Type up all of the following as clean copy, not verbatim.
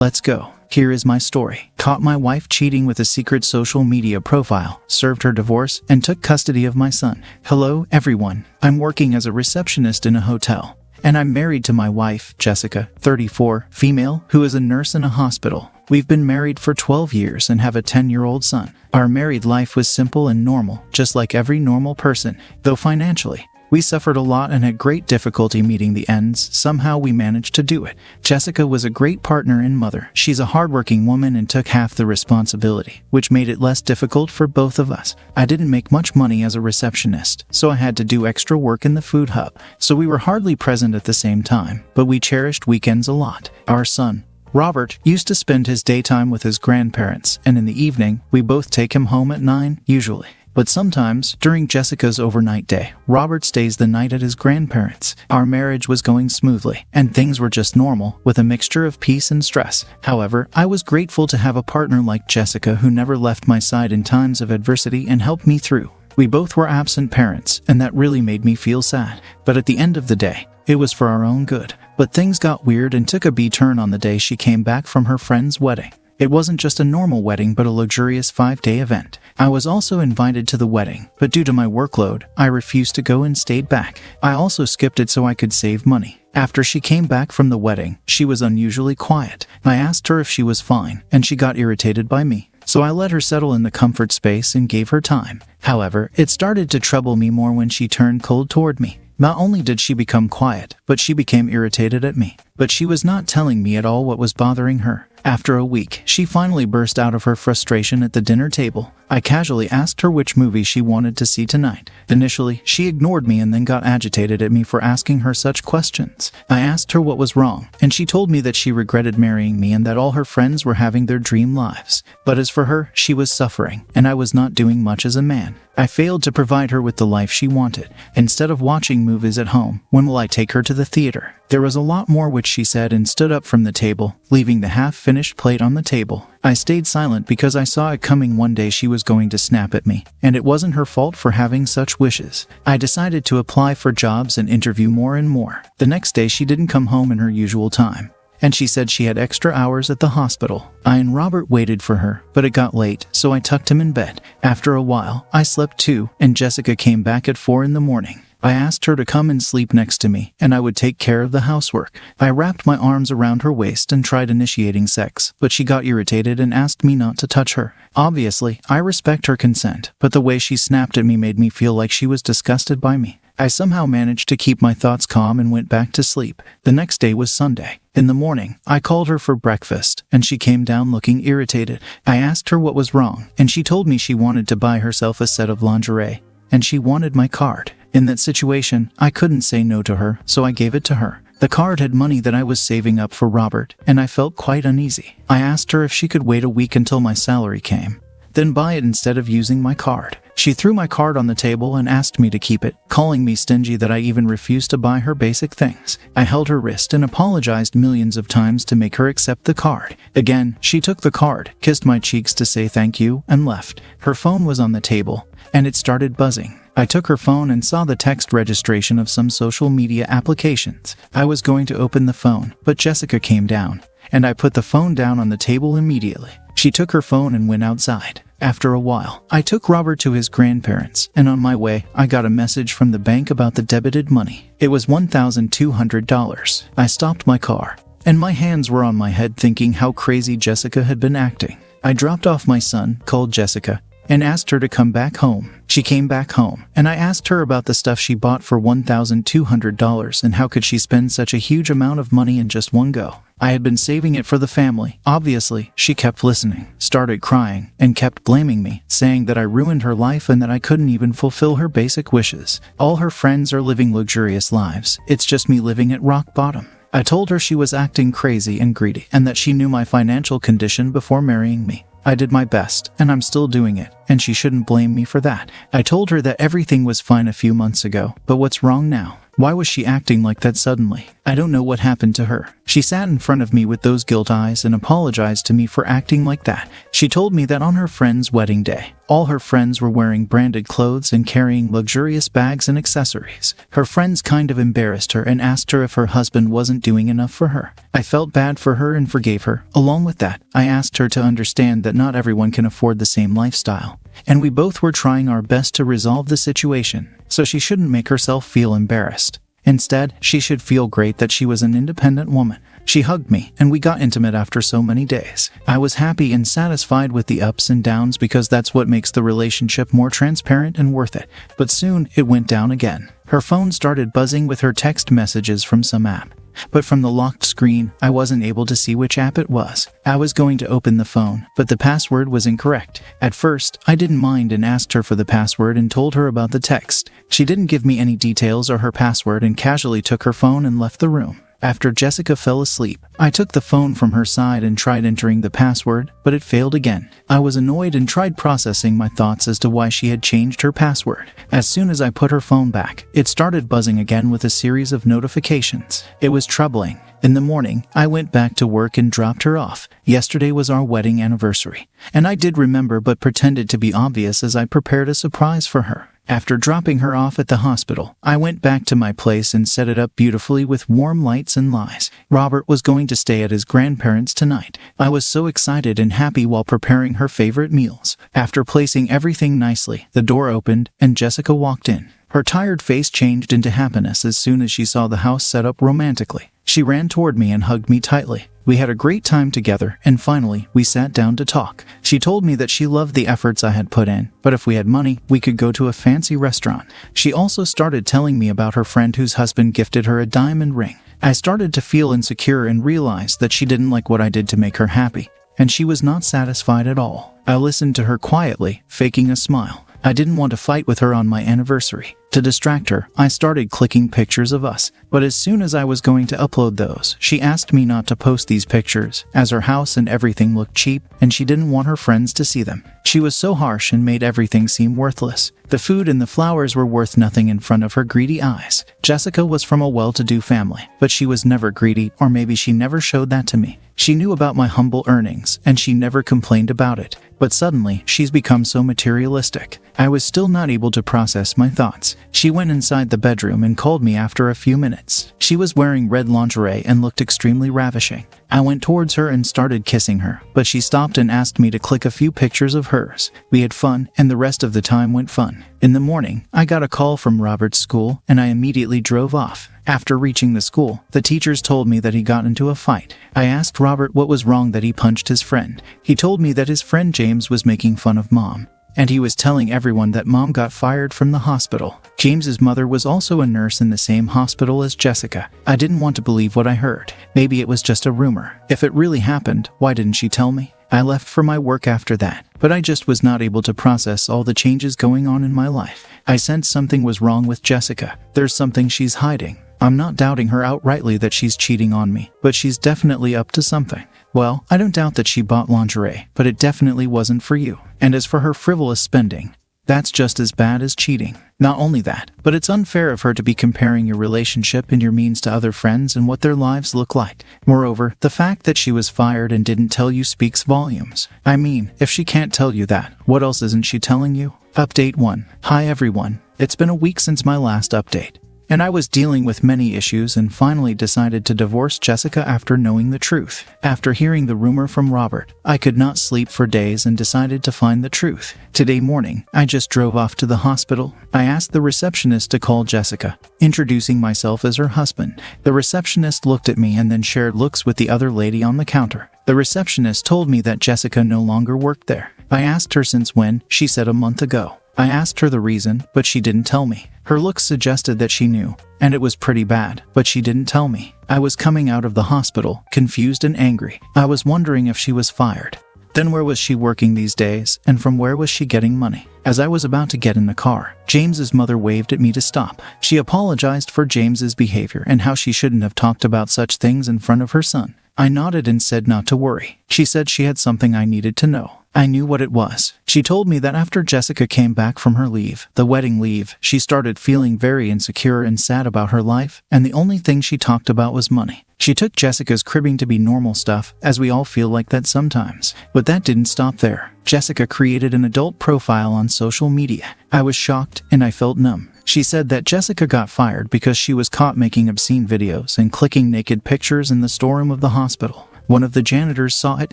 Let's go. Here is my story. Caught my wife cheating with a secret social media profile, served her divorce, and took custody of my son. Hello, everyone. I'm working as a receptionist in a hotel. And I'm married to my wife, Jessica, 34, female, who is a nurse in a hospital. We've been married for 12 years and have a 10-year-old son. Our married life was simple and normal, just like every normal person, though financially. We suffered a lot and had great difficulty meeting the ends. Somehow we managed to do it. Jessica was a great partner and mother. She's a hardworking woman and took half the responsibility, which made it less difficult for both of us. I didn't make much money as a receptionist, so I had to do extra work in the food hub. So we were hardly present at the same time, but we cherished weekends a lot. Our son, Robert, used to spend his daytime with his grandparents, and in the evening, we both take him home at 9, usually. But sometimes, during Jessica's overnight day, Robert stays the night at his grandparents'. Our marriage was going smoothly, and things were just normal, with a mixture of peace and stress. However, I was grateful to have a partner like Jessica who never left my side in times of adversity and helped me through. We both were absent parents, and that really made me feel sad. But at the end of the day, it was for our own good. But things got weird and took a B-turn on the day she came back from her friend's wedding. It wasn't just a normal wedding but a luxurious 5-day event. I was also invited to the wedding, but due to my workload, I refused to go and stayed back. I also skipped it so I could save money. After she came back from the wedding, she was unusually quiet. I asked her if she was fine, and she got irritated by me. So I let her settle in the comfort space and gave her time. However, it started to trouble me more when she turned cold toward me. Not only did she become quiet, but she became irritated at me. But she was not telling me at all what was bothering her. After a week, she finally burst out of her frustration at the dinner table. I casually asked her which movie she wanted to see tonight. Initially, she ignored me and then got agitated at me for asking her such questions. I asked her what was wrong, and she told me that she regretted marrying me and that all her friends were having their dream lives. But as for her, she was suffering, and I was not doing much as a man. I failed to provide her with the life she wanted. Instead of watching movies at home, when will I take her to the theater? There was a lot more which she said and stood up from the table, leaving the half-finished plate on the table. I stayed silent because I saw it coming. One day she was going to snap at me, and it wasn't her fault for having such wishes. I decided to apply for jobs and interview more and more. The next day she didn't come home in her usual time, and she said she had extra hours at the hospital. I and Robert waited for her, but it got late, so I tucked him in bed. After a while, I slept too, and Jessica came back at 4 in the morning. I asked her to come and sleep next to me, and I would take care of the housework. I wrapped my arms around her waist and tried initiating sex, but she got irritated and asked me not to touch her. Obviously, I respect her consent, but the way she snapped at me made me feel like she was disgusted by me. I somehow managed to keep my thoughts calm and went back to sleep. The next day was Sunday. In the morning, I called her for breakfast, and she came down looking irritated. I asked her what was wrong, and she told me she wanted to buy herself a set of lingerie, and she wanted my card. In that situation, I couldn't say no to her, so I gave it to her. The card had money that I was saving up for Robert, and I felt quite uneasy. I asked her if she could wait a week until my salary came, then buy it instead of using my card. She threw my card on the table and asked me to keep it, calling me stingy that I even refused to buy her basic things. I held her wrist and apologized millions of times to make her accept the card. Again, she took the card, kissed my cheeks to say thank you, and left. Her phone was on the table, and it started buzzing. I took her phone and saw the text registration of some social media applications. I was going to open the phone, but Jessica came down, and I put the phone down on the table immediately. She took her phone and went outside. After a while, I took Robert to his grandparents, and on my way, I got a message from the bank about the debited money. It was $1,200. I stopped my car, and my hands were on my head thinking how crazy Jessica had been acting. I dropped off my son, called Jessica, and asked her to come back home. She came back home, and I asked her about the stuff she bought for $1,200 and how could she spend such a huge amount of money in just one go. I had been saving it for the family. Obviously, she kept listening, started crying, and kept blaming me, saying that I ruined her life and that I couldn't even fulfill her basic wishes. All her friends are living luxurious lives. It's just me living at rock bottom. I told her she was acting crazy and greedy, and that she knew my financial condition before marrying me. I did my best, and I'm still doing it, and she shouldn't blame me for that. I told her that everything was fine a few months ago, but what's wrong now? Why was she acting like that suddenly? I don't know what happened to her. She sat in front of me with those guilt eyes and apologized to me for acting like that. She told me that on her friend's wedding day, all her friends were wearing branded clothes and carrying luxurious bags and accessories. Her friends kind of embarrassed her and asked her if her husband wasn't doing enough for her. I felt bad for her and forgave her. Along with that, I asked her to understand that not everyone can afford the same lifestyle. And we both were trying our best to resolve the situation, so she shouldn't make herself feel embarrassed. Instead, she should feel great that she was an independent woman. She hugged me, and we got intimate after so many days. I was happy and satisfied with the ups and downs because that's what makes the relationship more transparent and worth it. But soon, it went down again. Her phone started buzzing with her text messages from some app. But from the locked screen, I wasn't able to see which app it was. I was going to open the phone, but the password was incorrect. At first, I didn't mind and asked her for the password and told her about the text. She didn't give me any details or her password and casually took her phone and left the room. After Jessica fell asleep, I took the phone from her side and tried entering the password, but it failed again. I was annoyed and tried processing my thoughts as to why she had changed her password. As soon as I put her phone back, it started buzzing again with a series of notifications. It was troubling. In the morning, I went back to work and dropped her off. Yesterday was our wedding anniversary, and I did remember but pretended to be obvious as I prepared a surprise for her. After dropping her off at the hospital, I went back to my place and set it up beautifully with warm lights and lies. Robert was going to stay at his grandparents' tonight. I was so excited and happy while preparing her favorite meals. After placing everything nicely, the door opened and Jessica walked in. Her tired face changed into happiness as soon as she saw the house set up romantically. She ran toward me and hugged me tightly. We had a great time together, and finally, we sat down to talk. She told me that she loved the efforts I had put in, but if we had money, we could go to a fancy restaurant. She also started telling me about her friend whose husband gifted her a diamond ring. I started to feel insecure and realized that she didn't like what I did to make her happy, and she was not satisfied at all. I listened to her quietly, faking a smile. I didn't want to fight with her on my anniversary. To distract her, I started clicking pictures of us, but as soon as I was going to upload those, she asked me not to post these pictures, as her house and everything looked cheap, and she didn't want her friends to see them. She was so harsh and made everything seem worthless. The food and the flowers were worth nothing in front of her greedy eyes. Jessica was from a well-to-do family, but she was never greedy, or maybe she never showed that to me. She knew about my humble earnings, and she never complained about it. But suddenly, she's become so materialistic. I was still not able to process my thoughts. She went inside the bedroom and called me after a few minutes. She was wearing red lingerie and looked extremely ravishing. I went towards her and started kissing her, but she stopped and asked me to click a few pictures of hers. We had fun, and the rest of the time went fun. In the morning, I got a call from Robert's school, and I immediately drove off. After reaching the school, the teachers told me that he got into a fight. I asked Robert what was wrong that he punched his friend. He told me that his friend James was making fun of Mom, and he was telling everyone that Mom got fired from the hospital. James's mother was also a nurse in the same hospital as Jessica. I didn't want to believe what I heard. Maybe it was just a rumor. If it really happened, why didn't she tell me? I left for my work after that, but I just was not able to process all the changes going on in my life. I sensed something was wrong with Jessica. There's something she's hiding. I'm not doubting her outrightly that she's cheating on me, but she's definitely up to something. Well, I don't doubt that she bought lingerie, but it definitely wasn't for you. And as for her frivolous spending, that's just as bad as cheating. Not only that, but it's unfair of her to be comparing your relationship and your means to other friends and what their lives look like. Moreover, the fact that she was fired and didn't tell you speaks volumes. I mean, if she can't tell you that, what else isn't she telling you? Update 1. Hi everyone. It's been a week since my last update, and I was dealing with many issues and finally decided to divorce Jessica after knowing the truth. After hearing the rumor from Robert, I could not sleep for days and decided to find the truth. Today morning, I just drove off to the hospital. I asked the receptionist to call Jessica, introducing myself as her husband. The receptionist looked at me and then shared looks with the other lady on the counter. The receptionist told me that Jessica no longer worked there. I asked her since when. She said a month ago. I asked her the reason, but she didn't tell me. Her looks suggested that she knew, and it was pretty bad, but she didn't tell me. I was coming out of the hospital, confused and angry. I was wondering if she was fired. Then where was she working these days, and from where was she getting money? As I was about to get in the car, James's mother waved at me to stop. She apologized for James's behavior and how she shouldn't have talked about such things in front of her son. I nodded and said not to worry. She said she had something I needed to know. I knew what it was. She told me that after Jessica came back from her leave, the wedding leave, she started feeling very insecure and sad about her life, and the only thing she talked about was money. She took Jessica's cribbing to be normal stuff, as we all feel like that sometimes. But that didn't stop there. Jessica created an adult profile on social media. I was shocked, and I felt numb. She said that Jessica got fired because she was caught making obscene videos and clicking naked pictures in the storeroom of the hospital. One of the janitors saw it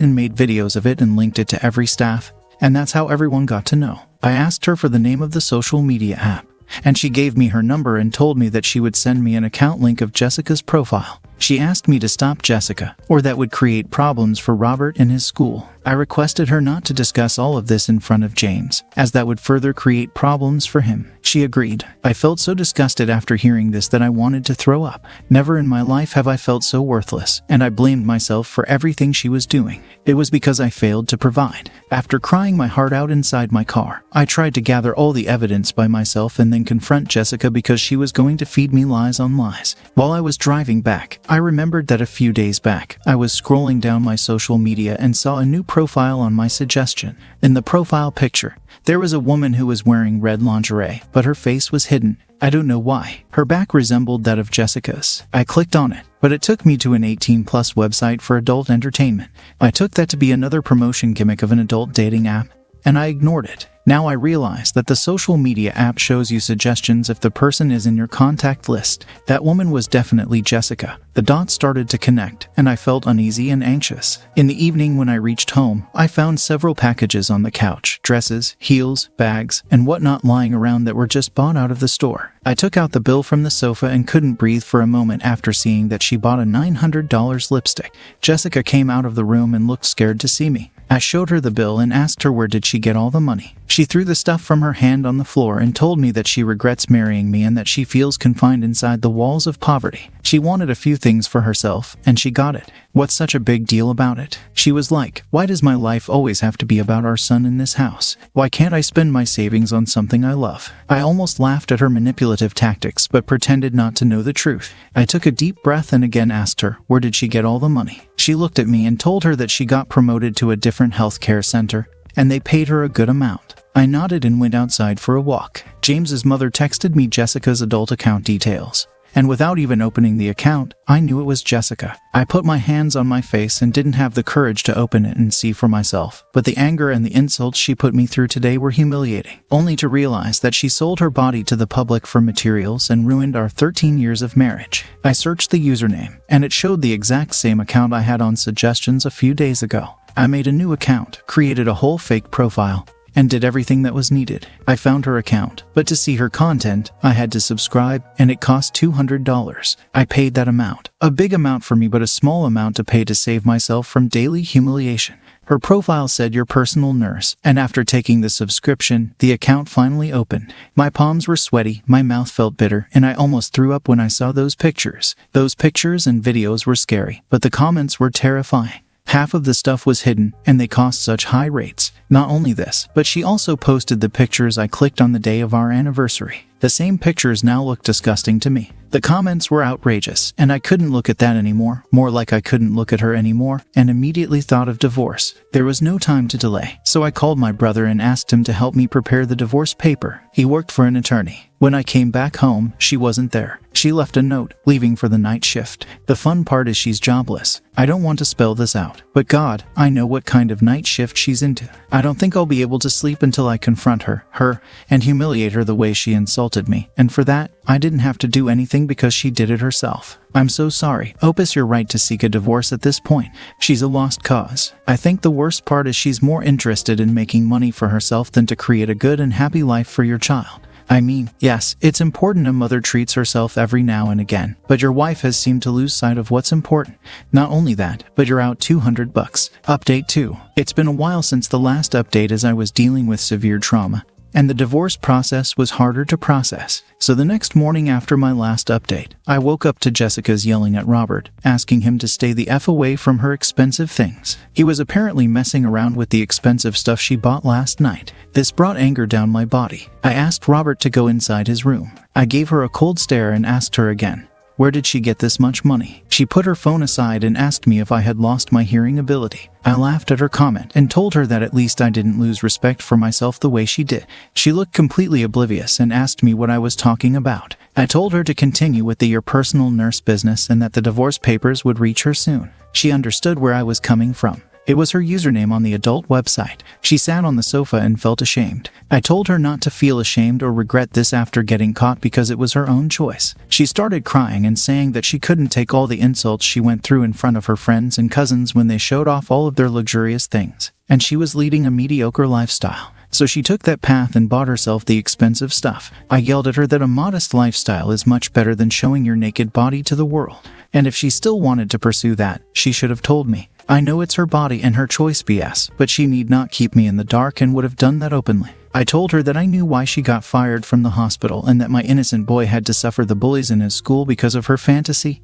and made videos of it and linked it to every staff, and that's how everyone got to know. I asked her for the name of the social media app, and she gave me her number and told me that she would send me an account link of Jessica's profile. She asked me to stop Jessica, or that would create problems for Robert and his school. I requested her not to discuss all of this in front of James, as that would further create problems for him. She agreed. I felt so disgusted after hearing this that I wanted to throw up. Never in my life have I felt so worthless, and I blamed myself for everything she was doing. It was because I failed to provide. After crying my heart out inside my car, I tried to gather all the evidence by myself and then confront Jessica because she was going to feed me lies on lies. While I was driving back, I remembered that a few days back, I was scrolling down my social media and saw a new profile on my suggestion. In the profile picture, there was a woman who was wearing red lingerie, but her face was hidden. I don't know why. Her back resembled that of Jessica's. I clicked on it, but it took me to an 18-plus website for adult entertainment. I took that to be another promotion gimmick of an adult dating app, and I ignored it. Now I realize that the social media app shows you suggestions if the person is in your contact list. That woman was definitely Jessica. The dots started to connect, and I felt uneasy and anxious. In the evening when I reached home, I found several packages on the couch, dresses, heels, bags, and whatnot lying around that were just bought out of the store. I took out the bill from the sofa and couldn't breathe for a moment after seeing that she bought a $900 lipstick. Jessica came out of the room and looked scared to see me. I showed her the bill and asked her where did she get all the money. She threw the stuff from her hand on the floor and told me that she regrets marrying me and that she feels confined inside the walls of poverty. She wanted a few things for herself, and she got it. What's such a big deal about it? She was like, why does my life always have to be about our son in this house? Why can't I spend my savings on something I love? I almost laughed at her manipulative tactics, but pretended not to know the truth. I took a deep breath and again asked her, where did she get all the money? She looked at me and told her that she got promoted to a different healthcare center, and they paid her a good amount. I nodded and went outside for a walk. James's mother texted me Jessica's adult account details, and without even opening the account, I knew it was Jessica. I put my hands on my face and didn't have the courage to open it and see for myself, but the anger and the insults she put me through today were humiliating, only to realize that she sold her body to the public for materials and ruined our 13 years of marriage. I searched the username, and it showed the exact same account I had on suggestions a few days ago. I made a new account, created a whole fake profile, and did everything that was needed. I found her account, but to see her content, I had to subscribe, and it cost $200. I paid that amount. A big amount for me, but a small amount to pay to save myself from daily humiliation. Her profile said your personal nurse, and after taking the subscription, the account finally opened. My palms were sweaty, my mouth felt bitter, and I almost threw up when I saw those pictures. Those pictures and videos were scary, but the comments were terrifying. Half of the stuff was hidden, and they cost such high rates. Not only this, but she also posted the pictures I clicked on the day of our anniversary. The same pictures now look disgusting to me. The comments were outrageous, and I couldn't look at that anymore, more like I couldn't look at her anymore, and immediately thought of divorce. There was no time to delay, so I called my brother and asked him to help me prepare the divorce paper. He worked for an attorney. When I came back home, she wasn't there. She left a note, leaving for the night shift. The fun part is she's jobless. I don't want to spell this out, but God, I know what kind of night shift she's into. I don't think I'll be able to sleep until I confront her, and humiliate her the way she insulted me, and for that, I didn't have to do anything because she did it herself. I'm so sorry. Opus your right to seek a divorce at this point. She's a lost cause. I think the worst part is she's more interested in making money for herself than to create a good and happy life for your child. I mean, yes, it's important a mother treats herself every now and again, but your wife has seemed to lose sight of what's important. Not only that, but you're out $200. Update 2. It's been a while since the last update as I was dealing with severe trauma, and the divorce process was harder to process. So the next morning after my last update, I woke up to Jessica's yelling at Robert, asking him to stay the F away from her expensive things. He was apparently messing around with the expensive stuff she bought last night. This brought anger down my body. I asked Robert to go inside his room. I gave her a cold stare and asked her again, Where did she get this much money? She put her phone aside and asked me if I had lost my hearing ability. I laughed at her comment and told her that at least I didn't lose respect for myself the way she did. She looked completely oblivious and asked me what I was talking about. I told her to continue with your personal nurse business and that the divorce papers would reach her soon. She understood where I was coming from. It was her username on the adult website. She sat on the sofa and felt ashamed. I told her not to feel ashamed or regret this after getting caught because it was her own choice. She started crying and saying that she couldn't take all the insults she went through in front of her friends and cousins when they showed off all of their luxurious things, and she was leading a mediocre lifestyle. So she took that path and bought herself the expensive stuff. I yelled at her that a modest lifestyle is much better than showing your naked body to the world. And if she still wanted to pursue that, she should have told me. I know it's her body and her choice BS, but she need not keep me in the dark and would have done that openly. I told her that I knew why she got fired from the hospital and that my innocent boy had to suffer the bullies in his school because of her fantasy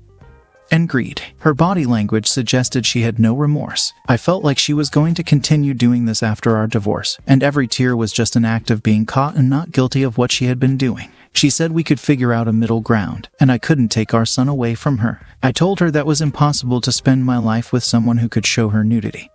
and greed. Her body language suggested she had no remorse. I felt like she was going to continue doing this after our divorce, and every tear was just an act of being caught and not guilty of what she had been doing. She said we could figure out a middle ground, and I couldn't take our son away from her. I told her that was impossible to spend my life with someone who could show her nudity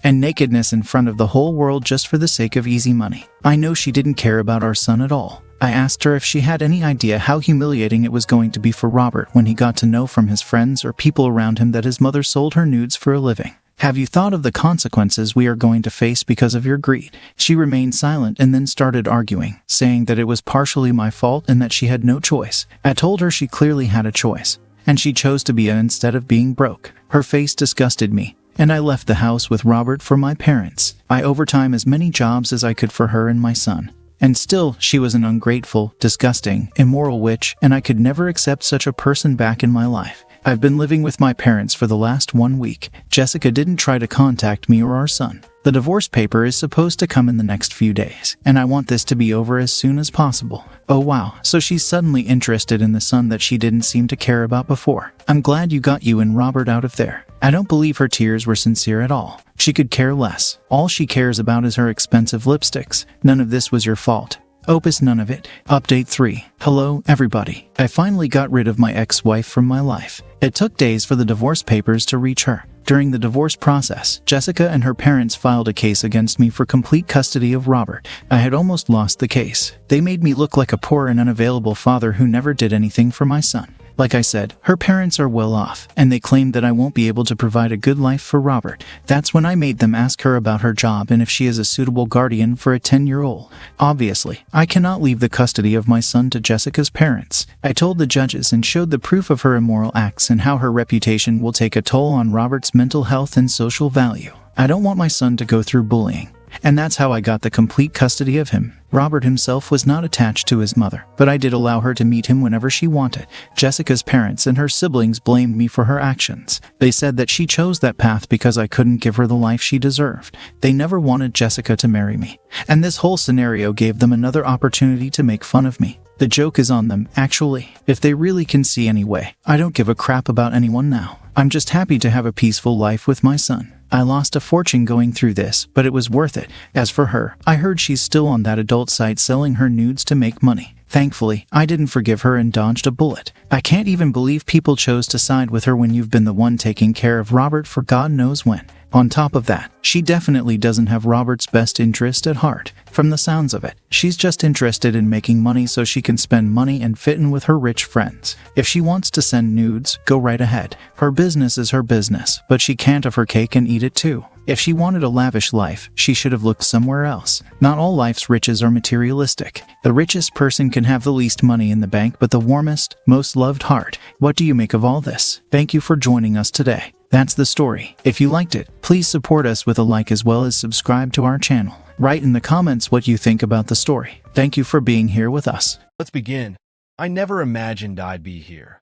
and nakedness in front of the whole world just for the sake of easy money. I know she didn't care about our son at all. I asked her if she had any idea how humiliating it was going to be for Robert when he got to know from his friends or people around him that his mother sold her nudes for a living. Have you thought of the consequences we are going to face because of your greed? She remained silent and then started arguing, saying that it was partially my fault and that she had no choice. I told her she clearly had a choice, and she chose to be it instead of being broke. Her face disgusted me, and I left the house with Robert for my parents. I overtime as many jobs as I could for her and my son. And still, she was an ungrateful, disgusting, immoral witch, and I could never accept such a person back in my life. I've been living with my parents for the last 1 week. Jessica didn't try to contact me or our son. The divorce paper is supposed to come in the next few days, and I want this to be over as soon as possible. Oh wow, so she's suddenly interested in the son that she didn't seem to care about before. I'm glad you got you and Robert out of there. I don't believe her tears were sincere at all. She could care less. All she cares about is her expensive lipsticks. None of this was your fault. Opus none of it. Update 3. Hello, everybody. I finally got rid of my ex-wife from my life. It took days for the divorce papers to reach her. During the divorce process, Jessica and her parents filed a case against me for complete custody of Robert. I had almost lost the case. They made me look like a poor and unavailable father who never did anything for my son. Like I said, her parents are well off, and they claimed that I won't be able to provide a good life for Robert. That's when I made them ask her about her job and if she is a suitable guardian for a 10-year-old. Obviously, I cannot leave the custody of my son to Jessica's parents. I told the judges and showed the proof of her immoral acts and how her reputation will take a toll on Robert's mental health and social value. I don't want my son to go through bullying. And that's how I got the complete custody of him. Robert himself was not attached to his mother, but I did allow her to meet him whenever she wanted. Jessica's parents and her siblings blamed me for her actions. They said that she chose that path because I couldn't give her the life she deserved. They never wanted Jessica to marry me. And this whole scenario gave them another opportunity to make fun of me. The joke is on them, actually, if they really can see anyway. I don't give a crap about anyone now. I'm just happy to have a peaceful life with my son. I lost a fortune going through this, but it was worth it. As for her, I heard she's still on that adult site selling her nudes to make money. Thankfully, I didn't forgive her and dodged a bullet. I can't even believe people chose to side with her when you've been the one taking care of Robert for God knows when. On top of that, she definitely doesn't have Robert's best interest at heart. From the sounds of it, she's just interested in making money so she can spend money and fit in with her rich friends. If she wants to send nudes, go right ahead. Her business is her business, but she can't have her cake and eat it too. If she wanted a lavish life, she should have looked somewhere else. Not all life's riches are materialistic. The richest person can have the least money in the bank, but the warmest, most loved heart. What do you make of all this? Thank you for joining us today. That's the story. If you liked it, please support us with a like as well as subscribe to our channel. Write in the comments what you think about the story. Thank you for being here with us. Let's begin. I never imagined I'd be here,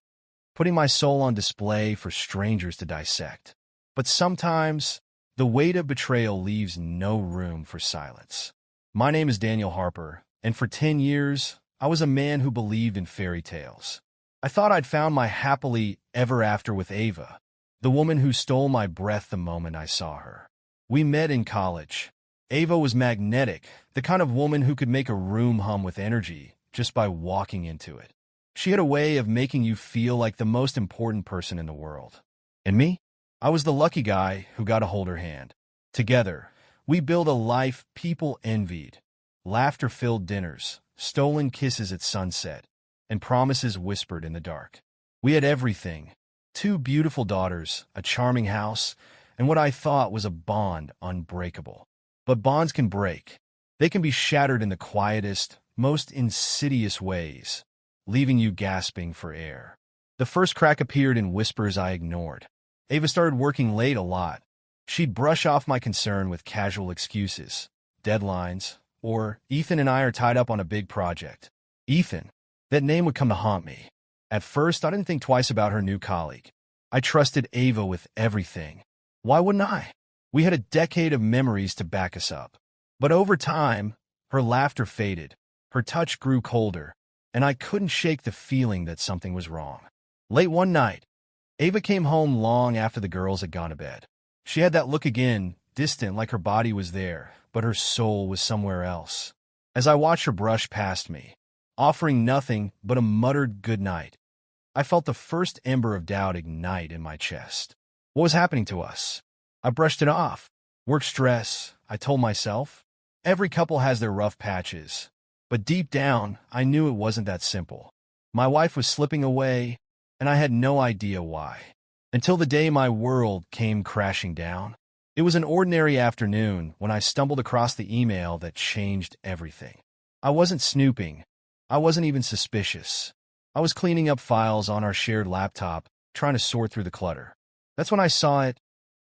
putting my soul on display for strangers to dissect. But sometimes, the weight of betrayal leaves no room for silence. My name is Daniel Harper, and for 10 years, I was a man who believed in fairy tales. I thought I'd found my happily ever after with Ava, the woman who stole my breath the moment I saw her. We met in college. Ava was magnetic, the kind of woman who could make a room hum with energy just by walking into it. She had a way of making you feel like the most important person in the world. And me? I was the lucky guy who got to hold her hand. Together, we built a life people envied. Laughter-filled dinners, stolen kisses at sunset, and promises whispered in the dark. We had everything. 2 beautiful daughters, a charming house, and what I thought was a bond unbreakable. But bonds can break. They can be shattered in the quietest, most insidious ways, leaving you gasping for air. The first crack appeared in whispers I ignored. Ava started working late a lot. She'd brush off my concern with casual excuses, deadlines, or Ethan and I are tied up on a big project. Ethan. That name would come to haunt me. At first, I didn't think twice about her new colleague. I trusted Ava with everything. Why wouldn't I? We had a decade of memories to back us up. But over time, her laughter faded, her touch grew colder, and I couldn't shake the feeling that something was wrong. Late one night, Ava came home long after the girls had gone to bed. She had that look again, distant like her body was there, but her soul was somewhere else. As I watched her brush past me, offering nothing but a muttered good night, I felt the first ember of doubt ignite in my chest. What was happening to us? I brushed it off. Work stress, I told myself. Every couple has their rough patches. But deep down, I knew it wasn't that simple. My wife was slipping away, and I had no idea why. Until the day my world came crashing down. It was an ordinary afternoon when I stumbled across the email that changed everything. I wasn't snooping. I wasn't even suspicious. I was cleaning up files on our shared laptop, trying to sort through the clutter. That's when I saw it,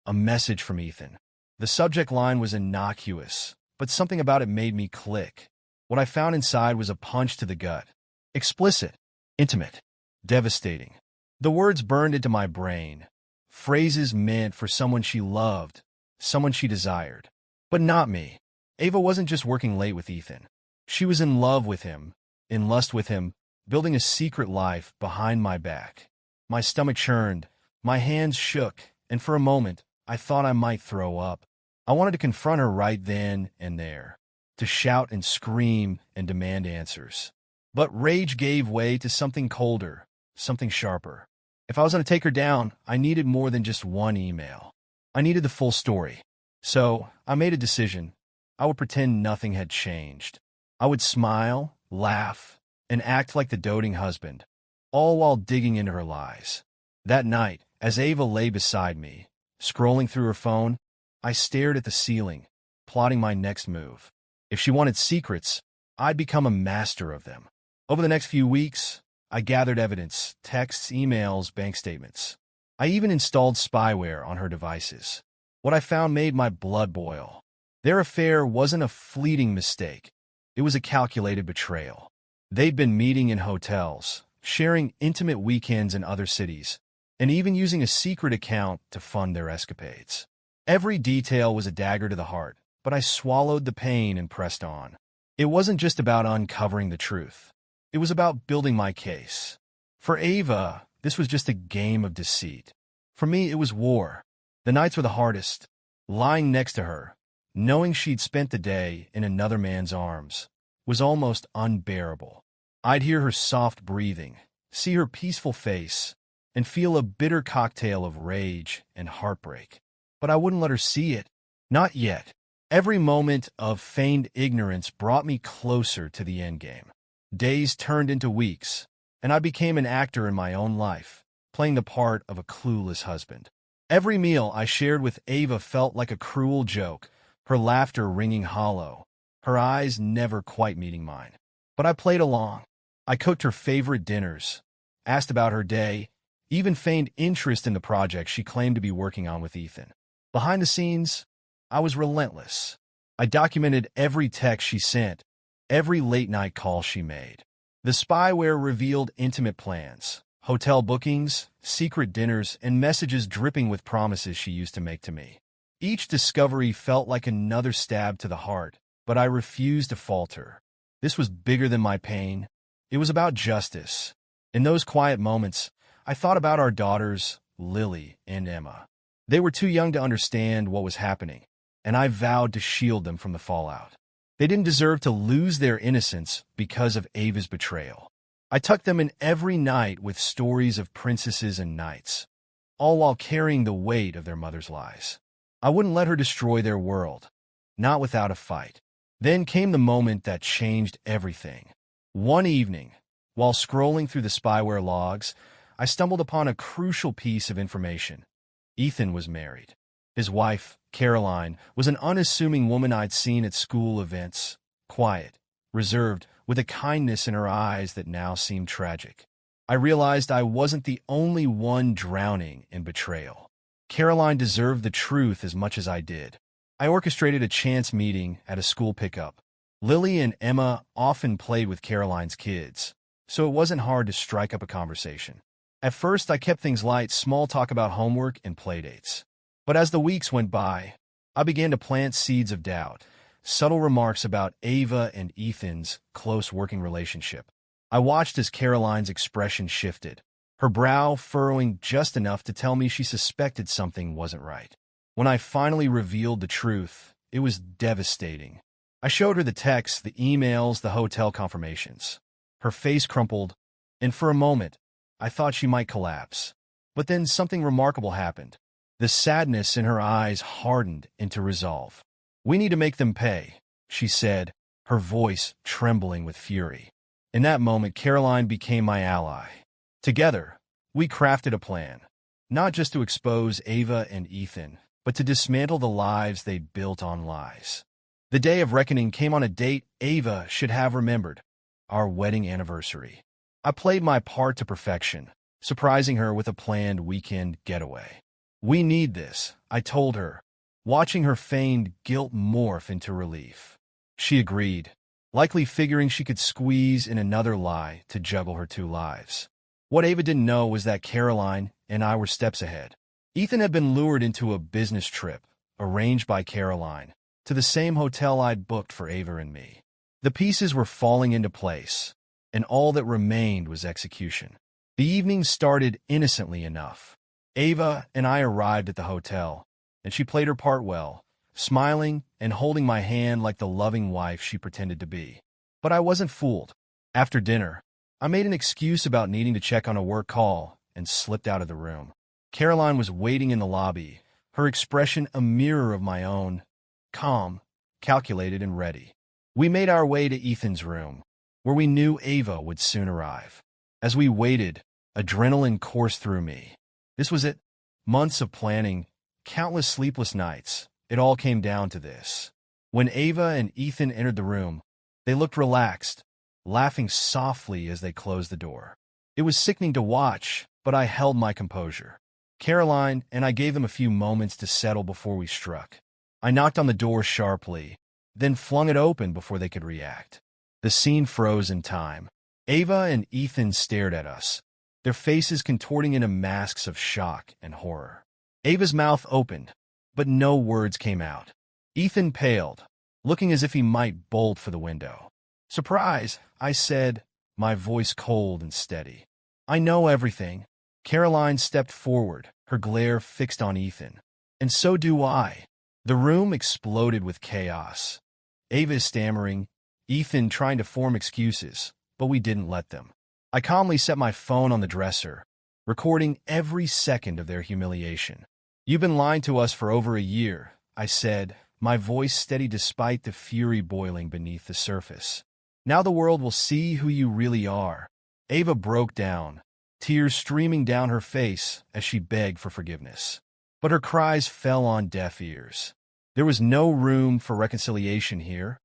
a message from Ethan. The subject line was innocuous, but something about it made me click. What I found inside was a punch to the gut. Explicit, intimate, devastating. The words burned into my brain. Phrases meant for someone she loved, someone she desired. But not me. Ava wasn't just working late with Ethan. She was in love with him, in lust with him, building a secret life behind my back. My stomach churned, my hands shook, and for a moment, I thought I might throw up. I wanted to confront her right then and there, to shout and scream and demand answers. But rage gave way to something colder, something sharper. If I was going to take her down, I needed more than just one email. I needed the full story. So, I made a decision. I would pretend nothing had changed. I would smile, laugh, and act like the doting husband, all while digging into her lies. That night, as Ava lay beside me, scrolling through her phone, I stared at the ceiling, plotting my next move. If she wanted secrets, I'd become a master of them. Over the next few weeks, I gathered evidence, texts, emails, bank statements. I even installed spyware on her devices. What I found made my blood boil. Their affair wasn't a fleeting mistake. It was a calculated betrayal. They'd been meeting in hotels, sharing intimate weekends in other cities, and even using a secret account to fund their escapades. Every detail was a dagger to the heart, but I swallowed the pain and pressed on. It wasn't just about uncovering the truth. It was about building my case. For Ava, this was just a game of deceit. For me, it was war. The nights were the hardest. Lying next to her, knowing she'd spent the day in another man's arms, was almost unbearable. I'd hear her soft breathing, see her peaceful face, and feel a bitter cocktail of rage and heartbreak. But I wouldn't let her see it. Not yet. Every moment of feigned ignorance brought me closer to the endgame. Days turned into weeks, and I became an actor in my own life, playing the part of a clueless husband. Every meal I shared with Ava felt like a cruel joke, her laughter ringing hollow, her eyes never quite meeting mine. But I played along. I cooked her favorite dinners, asked about her day, even feigned interest in the project she claimed to be working on with Ethan. Behind the scenes, I was relentless. I documented every text she sent, every late-night call she made. The spyware revealed intimate plans, hotel bookings, secret dinners, and messages dripping with promises she used to make to me. Each discovery felt like another stab to the heart, but I refused to falter. This was bigger than my pain. It was about justice. In those quiet moments, I thought about our daughters, Lily and Emma. They were too young to understand what was happening, and I vowed to shield them from the fallout. They didn't deserve to lose their innocence because of Ava's betrayal. I tucked them in every night with stories of princesses and knights, all while carrying the weight of their mother's lies. I wouldn't let her destroy their world, not without a fight. Then came the moment that changed everything. One evening, while scrolling through the spyware logs, I stumbled upon a crucial piece of information. Ethan was married. His wife, Caroline, was an unassuming woman I'd seen at school events, quiet, reserved, with a kindness in her eyes that now seemed tragic. I realized I wasn't the only one drowning in betrayal. Caroline deserved the truth as much as I did. I orchestrated a chance meeting at a school pickup. Lily and Emma often played with Caroline's kids, so it wasn't hard to strike up a conversation. At first, I kept things light, small talk about homework and playdates. But as the weeks went by, I began to plant seeds of doubt, subtle remarks about Ava and Ethan's close working relationship. I watched as Caroline's expression shifted, her brow furrowing just enough to tell me she suspected something wasn't right. When I finally revealed the truth, it was devastating. I showed her the texts, the emails, the hotel confirmations. Her face crumpled, and for a moment, I thought she might collapse. But then something remarkable happened. The sadness in her eyes hardened into resolve. "We need to make them pay," she said, her voice trembling with fury. In that moment, Caroline became my ally. Together, we crafted a plan, not just to expose Ava and Ethan, but to dismantle the lives they'd built on lies. The day of reckoning came on a date Ava should have remembered, our wedding anniversary. I played my part to perfection, surprising her with a planned weekend getaway. "We need this," I told her, watching her feigned guilt morph into relief. She agreed, likely figuring she could squeeze in another lie to juggle her two lives. What Ava didn't know was that Caroline and I were steps ahead. Ethan had been lured into a business trip, arranged by Caroline, to the same hotel I'd booked for Ava and me. The pieces were falling into place, and all that remained was execution. The evening started innocently enough. Ava and I arrived at the hotel, and she played her part well, smiling and holding my hand like the loving wife she pretended to be. But I wasn't fooled. After dinner, I made an excuse about needing to check on a work call and slipped out of the room. Caroline was waiting in the lobby, her expression a mirror of my own, calm, calculated, and ready. We made our way to Ethan's room, where we knew Ava would soon arrive. As we waited, adrenaline coursed through me. This was it. Months of planning, countless sleepless nights. It all came down to this. When Ava and Ethan entered the room, they looked relaxed, laughing softly as they closed the door. It was sickening to watch, but I held my composure. Caroline and I gave them a few moments to settle before we struck. I knocked on the door sharply, then flung it open before they could react. The scene froze in time. Ava and Ethan stared at us, their faces contorting into masks of shock and horror. Ava's mouth opened, but no words came out. Ethan paled, looking as if he might bolt for the window. "Surprise," I said, my voice cold and steady. "I know everything." Caroline stepped forward, her glare fixed on Ethan. "And so do I." The room exploded with chaos. Ava stammering, Ethan trying to form excuses, but we didn't let them. I calmly set my phone on the dresser, recording every second of their humiliation. "You've been lying to us for over a year," I said, my voice steady despite the fury boiling beneath the surface. "Now the world will see who you really are." Ava broke down, tears streaming down her face as she begged for forgiveness. But her cries fell on deaf ears. There was no room for reconciliation here,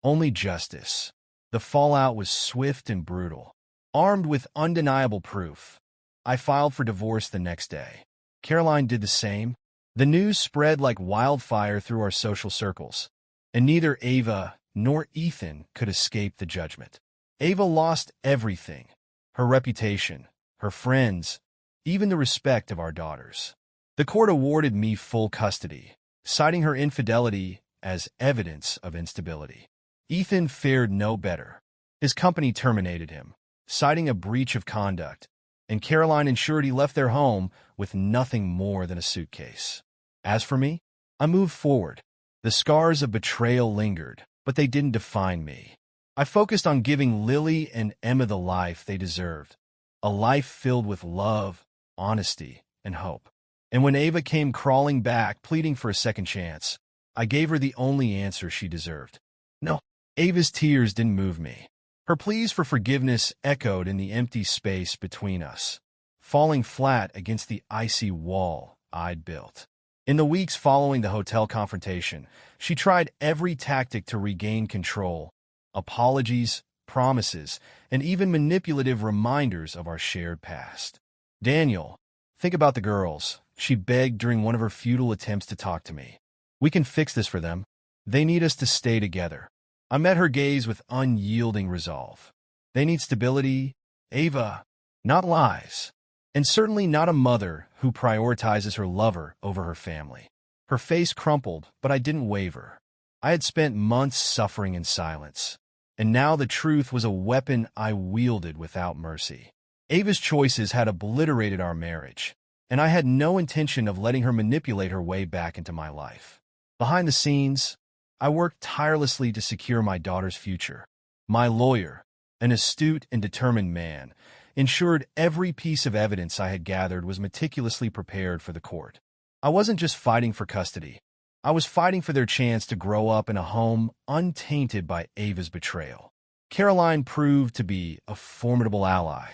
only justice. The fallout was swift and brutal. Armed with undeniable proof, I filed for divorce the next day. Caroline did the same. The news spread like wildfire through our social circles, and neither Ava nor Ethan could escape the judgment. Ava lost everything: her reputation, her friends, even the respect of our daughters. The court awarded me full custody, citing her infidelity as evidence of instability. Ethan fared no better. His company terminated him, citing a breach of conduct, and Caroline ensured he left their home with nothing more than a suitcase. As for me, I moved forward. The scars of betrayal lingered, but they didn't define me. I focused on giving Lily and Emma the life they deserved, a life filled with love, honesty, and hope. And when Ava came crawling back, pleading for a second chance, I gave her the only answer she deserved. No, Ava's tears didn't move me. Her pleas for forgiveness echoed in the empty space between us, falling flat against the icy wall I'd built. In the weeks following the hotel confrontation, she tried every tactic to regain control: apologies, promises, and even manipulative reminders of our shared past. "Daniel, think about the girls," she begged during one of her futile attempts to talk to me. "We can fix this for them. They need us to stay together." I met her gaze with unyielding resolve. They need stability, Ava, not lies. And certainly not a mother who prioritizes her lover over her family. Her face crumpled, but I didn't waver. I had spent months suffering in silence, and now the truth was a weapon I wielded without mercy. Ava's choices had obliterated our marriage, and I had no intention of letting her manipulate her way back into my life. Behind the scenes, I worked tirelessly to secure my daughter's future. My lawyer, an astute and determined man, ensured every piece of evidence I had gathered was meticulously prepared for the court. I wasn't just fighting for custody. I was fighting for their chance to grow up in a home untainted by Ava's betrayal. Caroline proved to be a formidable ally.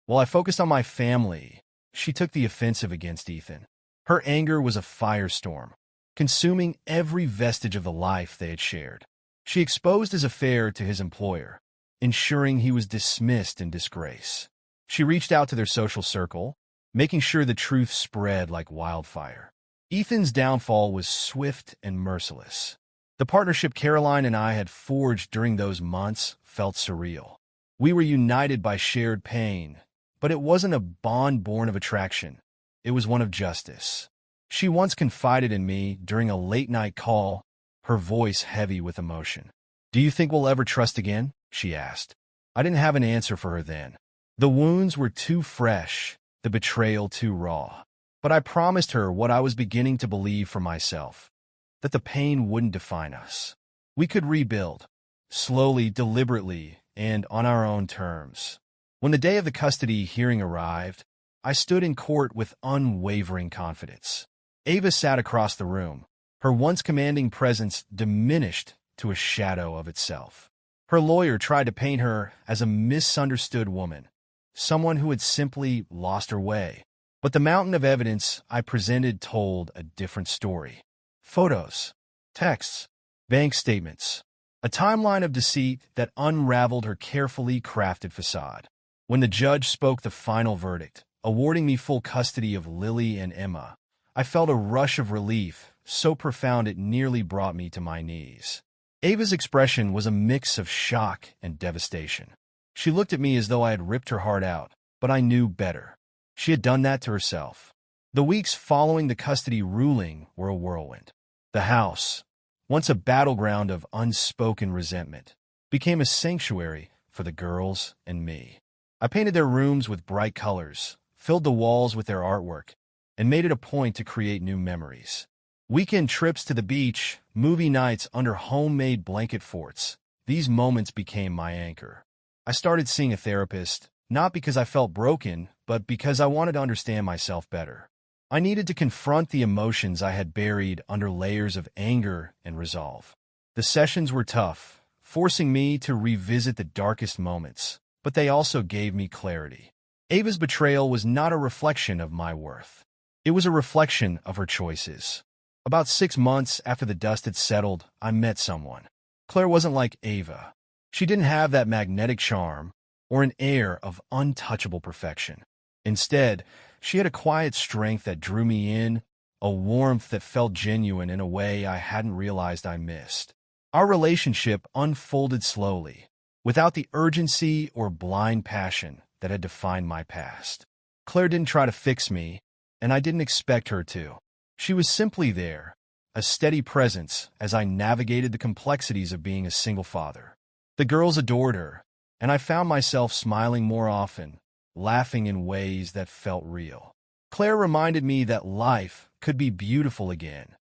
While I focused on my family, she took the offensive against Ethan. Her anger was a firestorm, consuming every vestige of the life they had shared. She exposed his affair to his employer, ensuring he was dismissed in disgrace. She reached out to their social circle, making sure the truth spread like wildfire. Ethan's downfall was swift and merciless. The partnership Caroline and I had forged during those months felt surreal. We were united by shared pain, but it wasn't a bond born of attraction. It was one of justice. She once confided in me during a late-night call, her voice heavy with emotion. "Do you think we'll ever trust again?" she asked. I didn't have an answer for her then. The wounds were too fresh, the betrayal too raw. But I promised her what I was beginning to believe for myself, that the pain wouldn't define us. We could rebuild, slowly, deliberately, and on our own terms. When the day of the custody hearing arrived, I stood in court with unwavering confidence. Ava sat across the room, her once commanding presence diminished to a shadow of itself. Her lawyer tried to paint her as a misunderstood woman, someone who had simply lost her way. But the mountain of evidence I presented told a different story. Photos, texts, bank statements, a timeline of deceit that unraveled her carefully crafted facade. When the judge spoke the final verdict, awarding me full custody of Lily and Emma, I felt a rush of relief, so profound it nearly brought me to my knees. Ava's expression was a mix of shock and devastation. She looked at me as though I had ripped her heart out, but I knew better. She had done that to herself. The weeks following the custody ruling were a whirlwind. The house, once a battleground of unspoken resentment, became a sanctuary for the girls and me. I painted their rooms with bright colors, filled the walls with their artwork, and made it a point to create new memories. Weekend trips to the beach, movie nights under homemade blanket forts, these moments became my anchor. I started seeing a therapist, not because I felt broken, but because I wanted to understand myself better. I needed to confront the emotions I had buried under layers of anger and resolve. The sessions were tough, forcing me to revisit the darkest moments, but they also gave me clarity. Ava's betrayal was not a reflection of my worth. It was a reflection of her choices. About 6 months after the dust had settled, I met someone. Claire wasn't like Ava. She didn't have that magnetic charm or an air of untouchable perfection. Instead, she had a quiet strength that drew me in, a warmth that felt genuine in a way I hadn't realized I missed. Our relationship unfolded slowly, without the urgency or blind passion that had defined my past. Claire didn't try to fix me, and I didn't expect her to. She was simply there, a steady presence as I navigated the complexities of being a single father. The girls adored her, and I found myself smiling more often, laughing in ways that felt real. Claire reminded me that life could be beautiful again,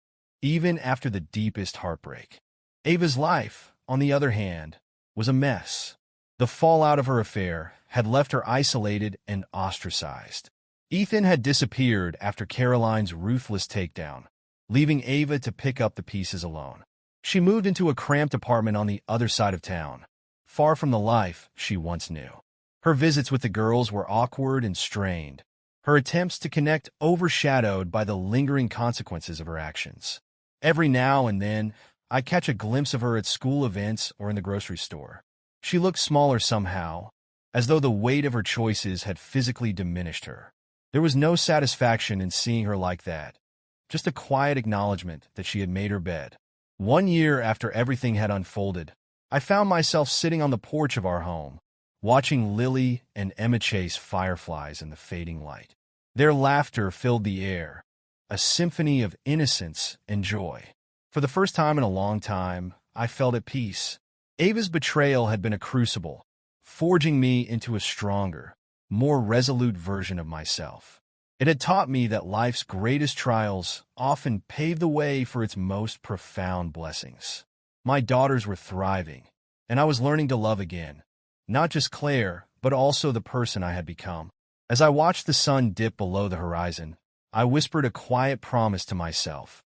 even after the deepest heartbreak. Ava's life, on the other hand, was a mess. The fallout of her affair had left her isolated and ostracized. Ethan had disappeared after Caroline's ruthless takedown, leaving Ava to pick up the pieces alone. She moved into a cramped apartment on the other side of town, far from the life she once knew. Her visits with the girls were awkward and strained, her attempts to connect overshadowed by the lingering consequences of her actions. Every now and then, I catch a glimpse of her at school events or in the grocery store. She looked smaller somehow, as though the weight of her choices had physically diminished her. There was no satisfaction in seeing her like that, just a quiet acknowledgement that she had made her bed. 1 year after everything had unfolded, I found myself sitting on the porch of our home, watching Lily and Emma chase fireflies in the fading light. Their laughter filled the air, a symphony of innocence and joy. For the first time in a long time, I felt at peace. Ava's betrayal had been a crucible, forging me into a stronger, more resolute version of myself. It had taught me that life's greatest trials often pave the way for its most profound blessings. My daughters were thriving, and I was learning to love again, not just Claire, but also the person I had become. As I watched the sun dip below the horizon, I whispered a quiet promise to myself.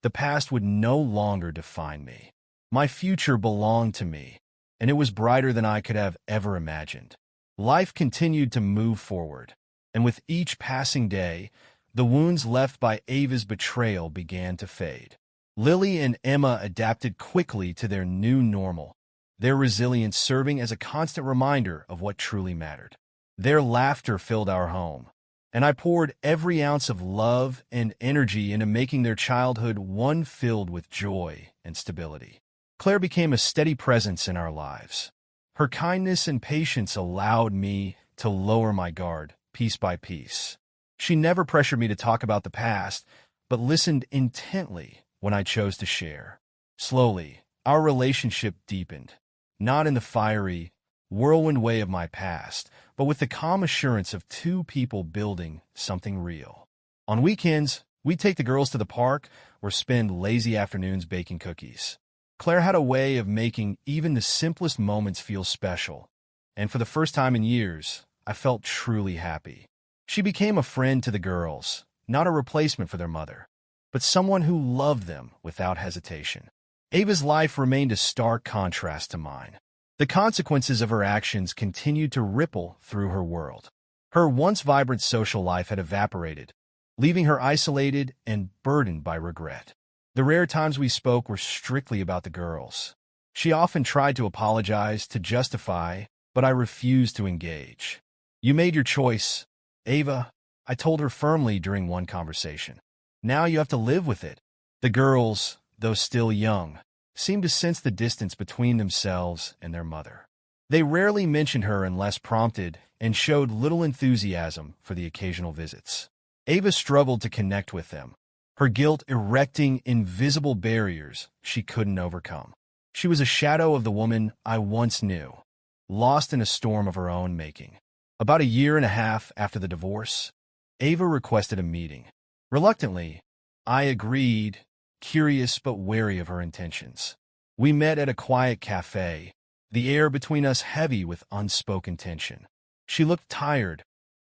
The past would no longer define me. My future belonged to me, and it was brighter than I could have ever imagined. Life continued to move forward, and with each passing day, the wounds left by Ava's betrayal began to fade. Lily and Emma adapted quickly to their new normal, their resilience serving as a constant reminder of what truly mattered. Their laughter filled our home, and I poured every ounce of love and energy into making their childhood one filled with joy and stability. Claire became a steady presence in our lives. Her kindness and patience allowed me to lower my guard, piece by piece. She never pressured me to talk about the past, but listened intently when I chose to share. Slowly, our relationship deepened, not in the fiery, whirlwind way of my past, but with the calm assurance of two people building something real. On weekends, we'd take the girls to the park or spend lazy afternoons baking cookies. Claire had a way of making even the simplest moments feel special, and for the first time in years, I felt truly happy. She became a friend to the girls, not a replacement for their mother, but someone who loved them without hesitation. Ava's life remained a stark contrast to mine. The consequences of her actions continued to ripple through her world. Her once vibrant social life had evaporated, leaving her isolated and burdened by regret. The rare times we spoke were strictly about the girls. She often tried to apologize, to justify, but I refused to engage. "You made your choice, Ava," I told her firmly during one conversation. "Now you have to live with it." The girls, though still young, seemed to sense the distance between themselves and their mother. They rarely mentioned her unless prompted and showed little enthusiasm for the occasional visits. Ava struggled to connect with them, her guilt erecting invisible barriers she couldn't overcome. She was a shadow of the woman I once knew, lost in a storm of her own making. About 1.5 years after the divorce, Ava requested a meeting. Reluctantly, I agreed, curious but wary of her intentions. We met at a quiet cafe, the air between us heavy with unspoken tension. She looked tired,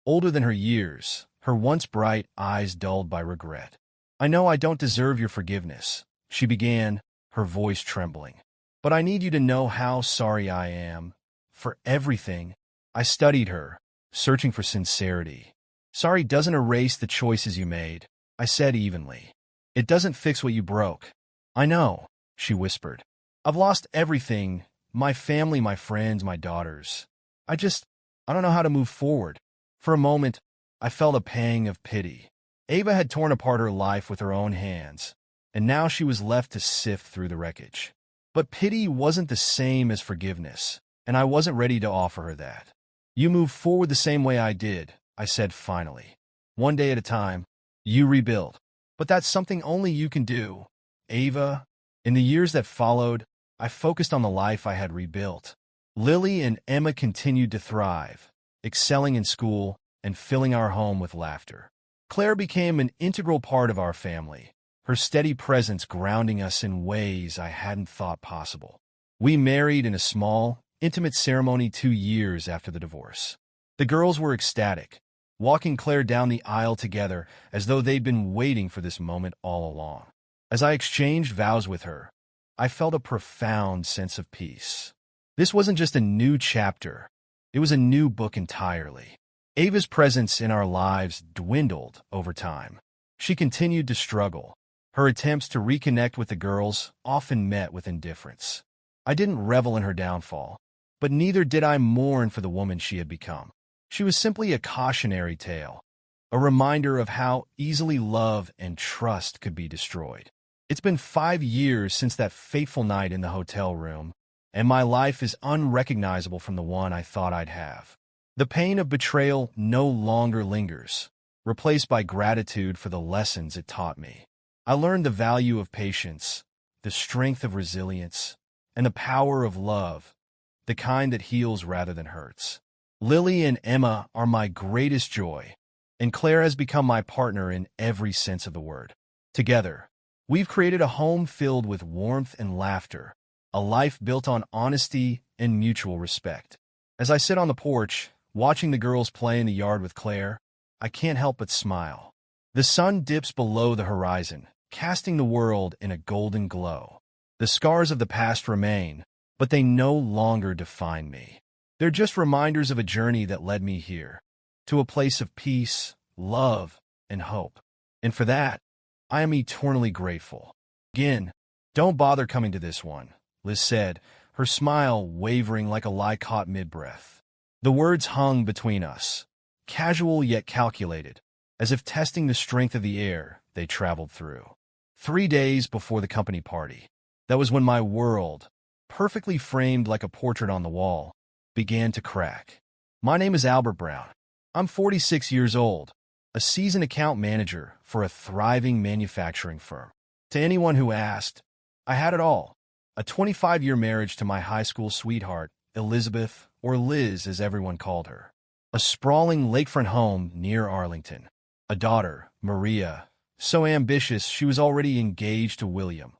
older than her years, her once bright eyes dulled by regret. "I know I don't deserve your forgiveness," she began, her voice trembling. "But I need you to know how sorry I am for everything." I studied her, searching for sincerity. "Sorry doesn't erase the choices you made," I said evenly. "It doesn't fix what you broke." "I know," she whispered. "I've lost everything, my family, my friends, my daughters. I don't know how to move forward." For a moment, I felt a pang of pity. Ava had torn apart her life with her own hands, and now she was left to sift through the wreckage. But pity wasn't the same as forgiveness, and I wasn't ready to offer her that. "You move forward the same way I did," I said finally. "One day at a time. You rebuild. But that's something only you can do, Ava." In the years that followed, I focused on the life I had rebuilt. Lily and Emma continued to thrive, excelling in school and filling our home with laughter. Claire became an integral part of our family, her steady presence grounding us in ways I hadn't thought possible. We married in a small, intimate ceremony 2 years after the divorce. The girls were ecstatic, walking Claire down the aisle together as though they'd been waiting for this moment all along. As I exchanged vows with her, I felt a profound sense of peace. This wasn't just a new chapter, it was a new book entirely. Ava's presence in our lives dwindled over time. She continued to struggle. Her attempts to reconnect with the girls often met with indifference. I didn't revel in her downfall, but neither did I mourn for the woman she had become. She was simply a cautionary tale, a reminder of how easily love and trust could be destroyed. It's been 5 years since that fateful night in the hotel room, and my life is unrecognizable from the one I thought I'd have. The pain of betrayal no longer lingers, replaced by gratitude for the lessons it taught me. I learned the value of patience, the strength of resilience, and the power of love, the kind that heals rather than hurts. Lily and Emma are my greatest joy, and Claire has become my partner in every sense of the word. Together, we've created a home filled with warmth and laughter, a life built on honesty and mutual respect. As I sit on the porch, watching the girls play in the yard with Claire, I can't help but smile. The sun dips below the horizon, casting the world in a golden glow. The scars of the past remain, but they no longer define me. They're just reminders of a journey that led me here, to a place of peace, love, and hope. And for that, I am eternally grateful. Again, don't bother coming to this one, Liz said, her smile wavering like a lie caught mid-breath. The words hung between us, casual yet calculated, as if testing the strength of the air they traveled through. 3 days before the company party, that was when my world, perfectly framed like a portrait on the wall, began to crack. My name is Albert Brown. I'm 46 years old, a seasoned account manager for a thriving manufacturing firm. To anyone who asked, I had it all. A 25-year marriage to my high school sweetheart, Elizabeth, or Liz as everyone called her. A sprawling lakefront home near Arlington. A daughter, Maria, so ambitious she was already engaged to William,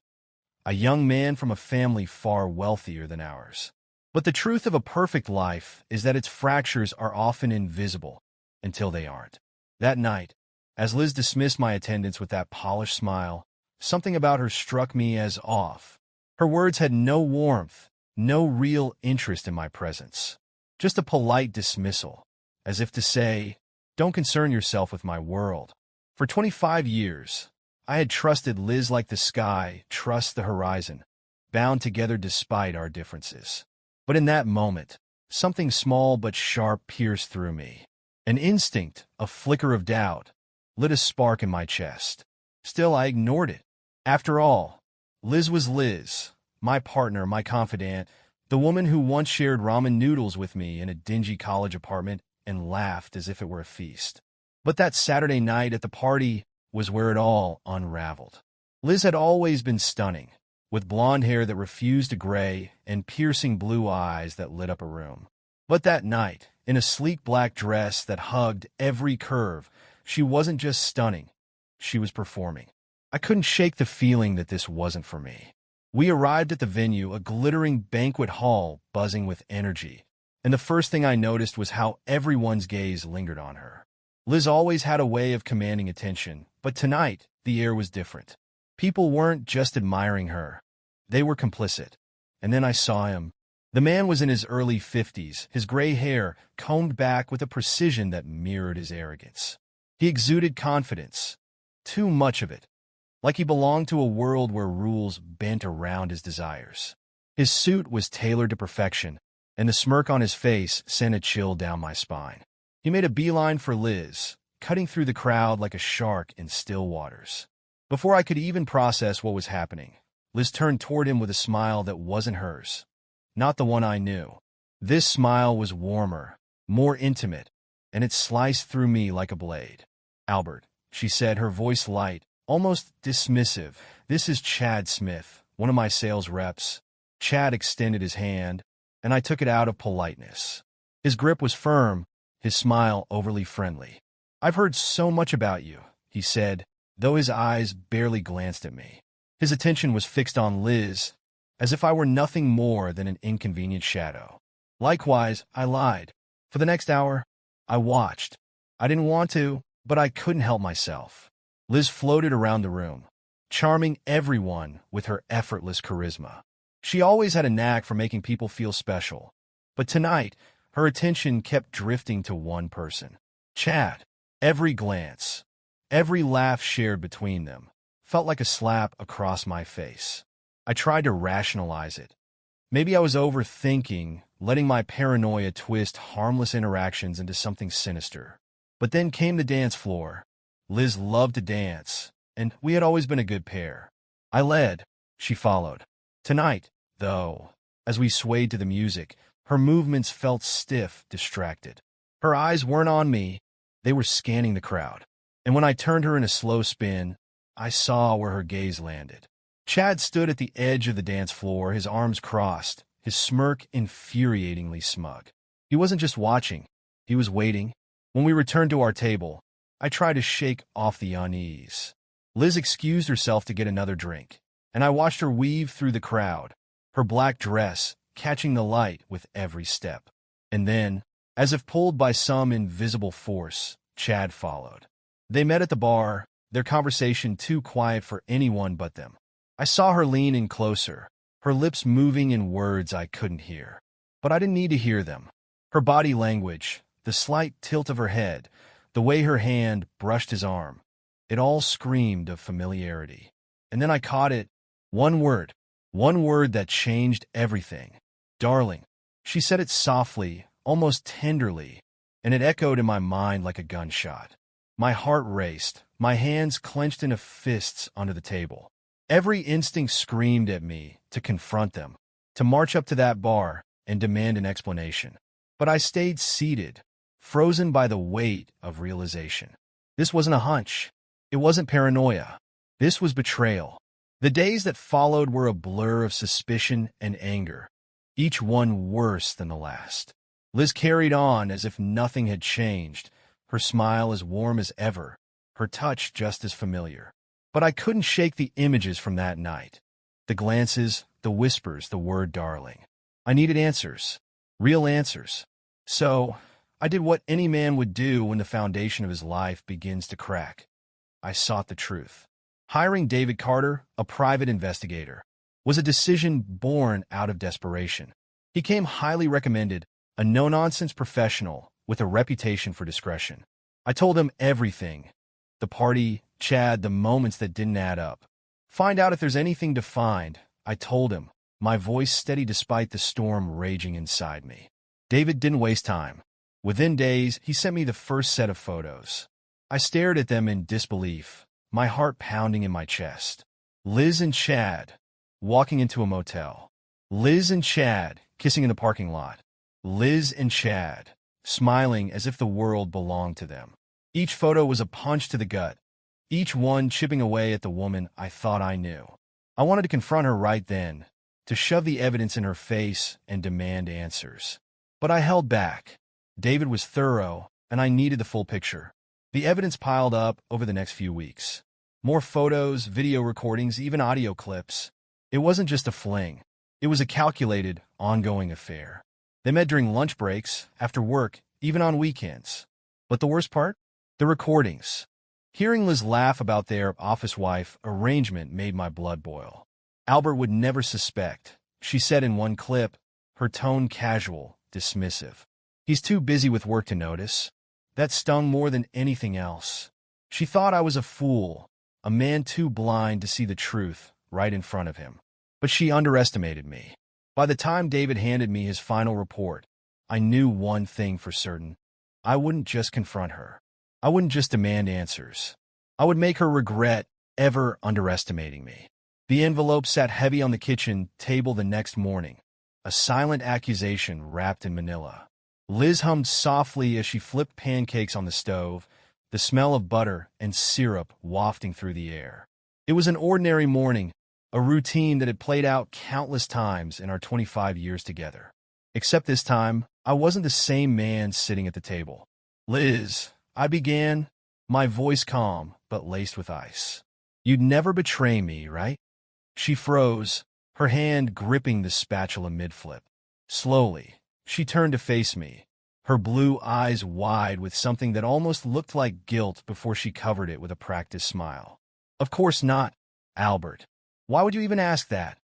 a young man from a family far wealthier than ours. But the truth of a perfect life is that its fractures are often invisible until they aren't. That night, as Liz dismissed my attendance with that polished smile, something about her struck me as off. Her words had no warmth, no real interest in my presence. Just a polite dismissal, as if to say, don't concern yourself with my world. For 25 years, I had trusted Liz like the sky trusts the horizon, bound together despite our differences. But in that moment, something small but sharp pierced through me. An instinct, a flicker of doubt, lit a spark in my chest. Still, I ignored it. After all, Liz was Liz, my partner, my confidant, the woman who once shared ramen noodles with me in a dingy college apartment and laughed as if it were a feast. But that Saturday night at the party was where it all unraveled. Liz had always been stunning, with blonde hair that refused to gray and piercing blue eyes that lit up a room. But that night, in a sleek black dress that hugged every curve, she wasn't just stunning, she was performing. I couldn't shake the feeling that this wasn't for me. We arrived at the venue, a glittering banquet hall buzzing with energy, and the first thing I noticed was how everyone's gaze lingered on her. Liz always had a way of commanding attention, but tonight, the air was different. People weren't just admiring her. They were complicit. And then I saw him. The man was in his early 50s, his gray hair combed back with a precision that mirrored his arrogance. He exuded confidence, too much of it, like he belonged to a world where rules bent around his desires. His suit was tailored to perfection, and the smirk on his face sent a chill down my spine. He made a beeline for Liz, cutting through the crowd like a shark in still waters. Before I could even process what was happening, Liz turned toward him with a smile that wasn't hers, not the one I knew. This smile was warmer, more intimate, and it sliced through me like a blade. Albert, she said, her voice light, almost dismissive. This is Chad Smith, one of my sales reps. Chad extended his hand, and I took it out of politeness. His grip was firm, his smile overly friendly. I've heard so much about you, he said, though his eyes barely glanced at me. His attention was fixed on Liz, as if I were nothing more than an inconvenient shadow. Likewise, I lied. For the next hour, I watched. I didn't want to, but I couldn't help myself. Liz floated around the room, charming everyone with her effortless charisma. She always had a knack for making people feel special. But tonight, her attention kept drifting to one person, Chad. Every glance, every laugh shared between them, felt like a slap across my face. I tried to rationalize it. Maybe I was overthinking, letting my paranoia twist harmless interactions into something sinister. But then came the dance floor. Liz loved to dance, and we had always been a good pair. I led, she followed. Tonight, though, as we swayed to the music, her movements felt stiff, distracted. Her eyes weren't on me, they were scanning the crowd. And when I turned her in a slow spin, I saw where her gaze landed. Chad stood at the edge of the dance floor, his arms crossed, his smirk infuriatingly smug. He wasn't just watching, he was waiting. When we returned to our table, I tried to shake off the unease. Liz excused herself to get another drink, and I watched her weave through the crowd, her black dress catching the light with every step. And then, as if pulled by some invisible force, Chad followed. They met at the bar, their conversation too quiet for anyone but them. I saw her lean in closer, her lips moving in words I couldn't hear. But I didn't need to hear them. Her body language, the slight tilt of her head, the way her hand brushed his arm, it all screamed of familiarity. And then I caught it, one word that changed everything. Darling. She said it softly, almost tenderly, and it echoed in my mind like a gunshot. My heart raced, my hands clenched into fists onto the table. Every instinct screamed at me to confront them, to march up to that bar and demand an explanation. But I stayed seated, frozen by the weight of realization. This wasn't a hunch. It wasn't paranoia. This was betrayal. The days that followed were a blur of suspicion and anger, each one worse than the last. Liz carried on as if nothing had changed, her smile as warm as ever, her touch just as familiar. But I couldn't shake the images from that night. The glances, the whispers, the word darling. I needed answers. Real answers. So, I did what any man would do when the foundation of his life begins to crack. I sought the truth. Hiring David Carter, a private investigator, was a decision born out of desperation. He came highly recommended, a no-nonsense professional with a reputation for discretion. I told him everything. The party, Chad, the moments that didn't add up. Find out if there's anything to find, I told him, my voice steady despite the storm raging inside me. David didn't waste time. Within days, he sent me the first set of photos. I stared at them in disbelief, my heart pounding in my chest. Liz and Chad walking into a motel. Liz and Chad kissing in the parking lot. Liz and Chad smiling as if the world belonged to them. Each photo was a punch to the gut, each one chipping away at the woman I thought I knew. I wanted to confront her right then, to shove the evidence in her face and demand answers. But I held back. David was thorough, and I needed the full picture. The evidence piled up over the next few weeks. More photos, video recordings, even audio clips. It wasn't just a fling. It was a calculated, ongoing affair. They met during lunch breaks, after work, even on weekends. But the worst part? The recordings. Hearing Liz laugh about their office wife arrangement made my blood boil. Albert would never suspect, she said in one clip, her tone casual, dismissive. He's too busy with work to notice. That stung more than anything else. She thought I was a fool, a man too blind to see the truth right in front of him. But she underestimated me. By the time David handed me his final report, I knew one thing for certain. I wouldn't just confront her. I wouldn't just demand answers. I would make her regret ever underestimating me. The envelope sat heavy on the kitchen table the next morning, a silent accusation wrapped in manila. Liz hummed softly as she flipped pancakes on the stove, the smell of butter and syrup wafting through the air. It was an ordinary morning, a routine that had played out countless times in our 25 years together. Except this time, I wasn't the same man sitting at the table. Liz, I began, my voice calm but laced with ice. You'd never betray me, right? She froze, her hand gripping the spatula mid-flip. Slowly, she turned to face me, her blue eyes wide with something that almost looked like guilt before she covered it with a practiced smile. "Of course not, Albert. Why would you even ask that?"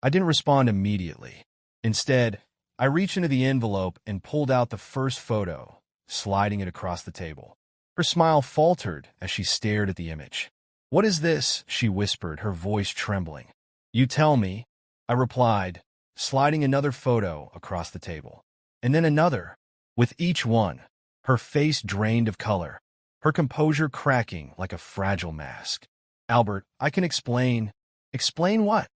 I didn't respond immediately. Instead, I reached into the envelope and pulled out the first photo, sliding it across the table. Her smile faltered as she stared at the image. "What is this?" she whispered, her voice trembling. "You tell me," I replied, sliding another photo across the table. And then another. With each one, her face drained of color, her composure cracking like a fragile mask. "Albert, I can explain." "Explain what?"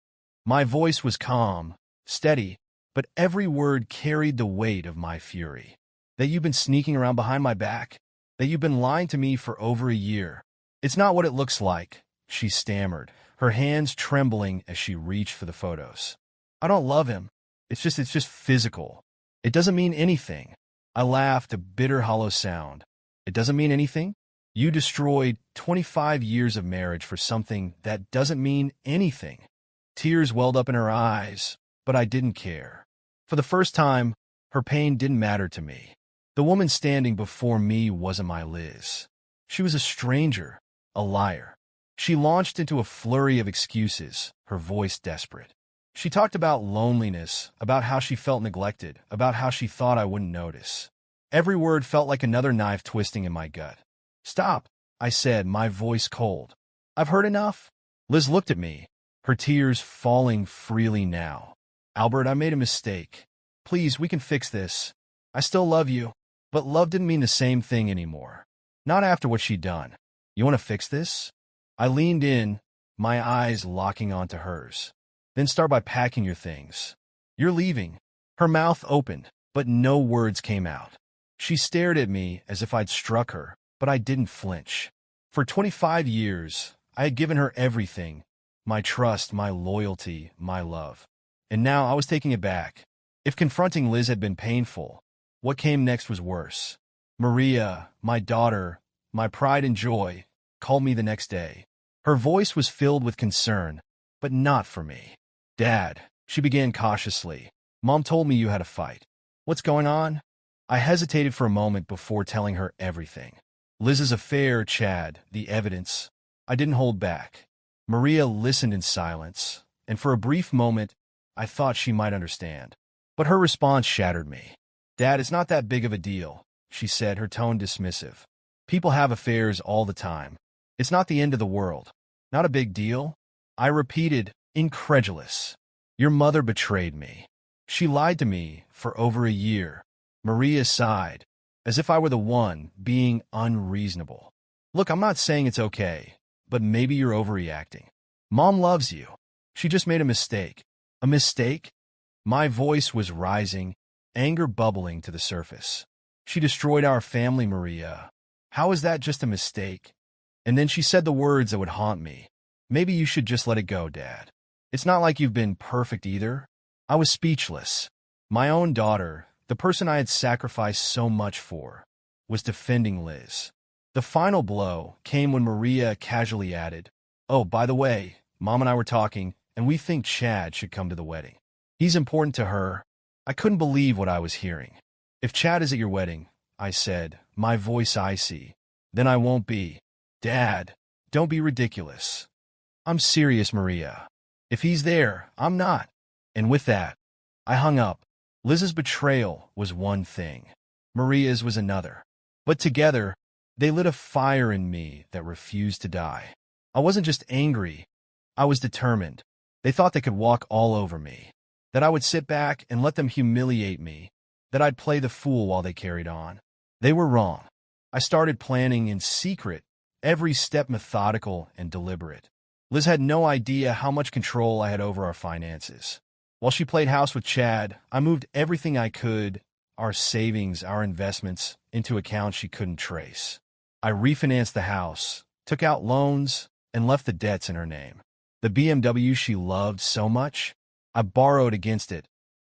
My voice was calm, steady, but every word carried the weight of my fury. "That you've been sneaking around behind my back? That you've been lying to me for over a year?" "It's not what it looks like," she stammered, her hands trembling as she reached for the photos. "I don't love him. It's just physical. It doesn't mean anything." I laughed, a bitter, hollow sound. "It doesn't mean anything? You destroyed 25 years of marriage for something that doesn't mean anything." Tears welled up in her eyes, but I didn't care. For the first time, her pain didn't matter to me. The woman standing before me wasn't my Liz. She was a stranger, a liar. She launched into a flurry of excuses, her voice desperate. She talked about loneliness, about how she felt neglected, about how she thought I wouldn't notice. Every word felt like another knife twisting in my gut. "Stop," I said, my voice cold. "I've heard enough." Liz looked at me, her tears falling freely now. "Albert, I made a mistake. Please, we can fix this. I still love you, but love didn't mean the same thing anymore. Not after what she'd done. You want to fix this?" I leaned in, my eyes locking onto hers. "Then start by packing your things. You're leaving." Her mouth opened, but no words came out. She stared at me as if I'd struck her, but I didn't flinch. For 25 years, I had given her everything, my trust, my loyalty, my love. And now I was taking it back. If confronting Liz had been painful, what came next was worse. Maria, my daughter, my pride and joy, called me the next day. Her voice was filled with concern, but not for me. "Dad," she began cautiously, "Mom told me you had a fight. What's going on?" I hesitated for a moment before telling her everything. Liz's affair, Chad, the evidence. I didn't hold back. Maria listened in silence, and for a brief moment, I thought she might understand. But her response shattered me. "Dad, it's not that big of a deal," she said, her tone dismissive. "People have affairs all the time. It's not the end of the world. Not a big deal." I repeated, incredulous. "Your mother betrayed me. She lied to me for over a year." Maria sighed, as if I were the one being unreasonable. "Look, I'm not saying it's okay, but maybe you're overreacting. Mom loves you. She just made a mistake." "A mistake?" My voice was rising, anger bubbling to the surface. "She destroyed our family, Maria. How is that just a mistake?" And then she said the words that would haunt me. "Maybe you should just let it go, Dad. It's not like you've been perfect either." I was speechless. My own daughter, the person I had sacrificed so much for, was defending Liz. The final blow came when Maria casually added, "Oh, by the way, Mom and I were talking, and we think Chad should come to the wedding. He's important to her." I couldn't believe what I was hearing. "If Chad is at your wedding," I said, my voice icy, "then I won't be." "Dad, don't be ridiculous." "I'm serious, Maria. If he's there, I'm not." And with that, I hung up. Liz's betrayal was one thing. Maria's was another. But together, they lit a fire in me that refused to die. I wasn't just angry. I was determined. They thought they could walk all over me, that I would sit back and let them humiliate me, that I'd play the fool while they carried on. They were wrong. I started planning in secret, every step methodical and deliberate. Liz had no idea how much control I had over our finances. While she played house with Chad, I moved everything I could, our savings, our investments, into accounts she couldn't trace. I refinanced the house, took out loans, and left the debts in her name. The BMW she loved so much, I borrowed against it,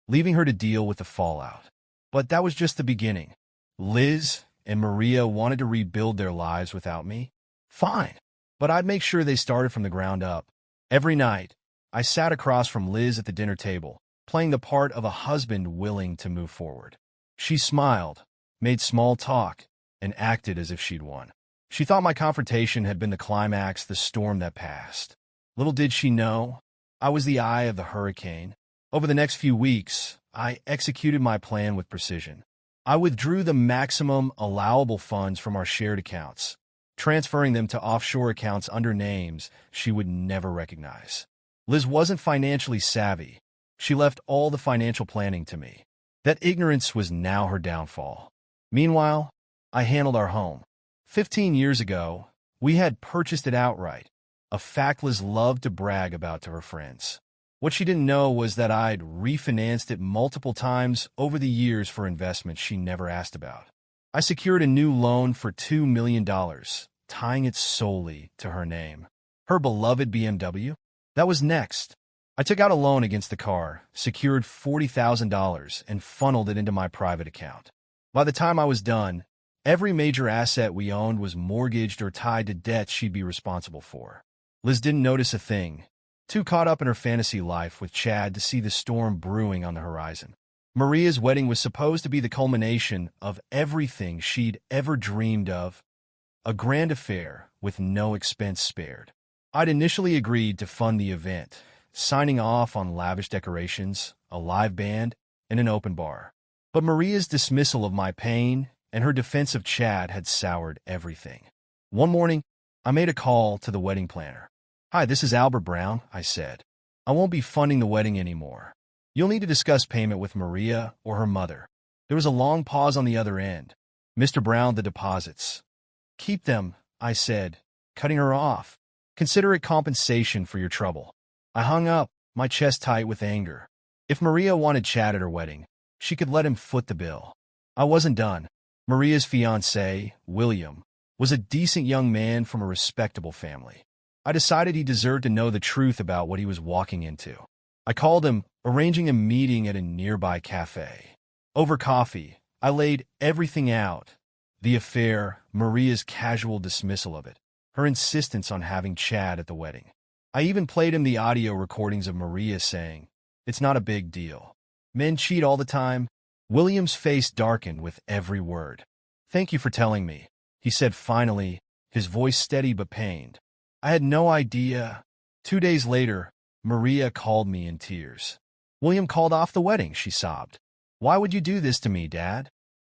leaving her to deal with the fallout. But that was just the beginning. Liz and Maria wanted to rebuild their lives without me. Fine. But I'd make sure they started from the ground up. Every night, I sat across from Liz at the dinner table, playing the part of a husband willing to move forward. She smiled, made small talk, and acted as if she'd won. She thought my confrontation had been the climax, the storm that passed. Little did she know, I was the eye of the hurricane. Over the next few weeks, I executed my plan with precision. I withdrew the maximum allowable funds from our shared accounts, transferring them to offshore accounts under names she would never recognize. Liz wasn't financially savvy. She left all the financial planning to me. That ignorance was now her downfall. Meanwhile, I handled our home. 15 years ago, we had purchased it outright, a fact Liz loved to brag about to her friends. What she didn't know was that I'd refinanced it multiple times over the years for investments she never asked about. I secured a new loan for $2 million, tying it solely to her name. Her beloved BMW? That was next. I took out a loan against the car, secured $40,000, and funneled it into my private account. By the time I was done, every major asset we owned was mortgaged or tied to debts she'd be responsible for. Liz didn't notice a thing, too caught up in her fantasy life with Chad to see the storm brewing on the horizon. Maria's wedding was supposed to be the culmination of everything she'd ever dreamed of, a grand affair with no expense spared. I'd initially agreed to fund the event, signing off on lavish decorations, a live band, and an open bar. But Maria's dismissal of my pain and her defense of Chad had soured everything. One morning, I made a call to the wedding planner. "Hi, this is Albert Brown," I said. "I won't be funding the wedding anymore. You'll need to discuss payment with Maria or her mother." There was a long pause on the other end. "Mr. Brown, the deposits." "Keep them," I said, cutting her off. "Consider it compensation for your trouble." I hung up, my chest tight with anger. If Maria wanted Chad at her wedding, she could let him foot the bill. I wasn't done. Maria's fiancé, William, was a decent young man from a respectable family. I decided he deserved to know the truth about what he was walking into. I called him, arranging a meeting at a nearby cafe. Over coffee, I laid everything out. The affair, Maria's casual dismissal of it, her insistence on having Chad at the wedding. I even played him the audio recordings of Maria saying, "It's not a big deal. Men cheat all the time." William's face darkened with every word. "Thank you for telling me," he said finally, his voice steady but pained. "I had no idea." 2 days later, Maria called me in tears. "William called off the wedding," she sobbed. "Why would you do this to me, Dad?"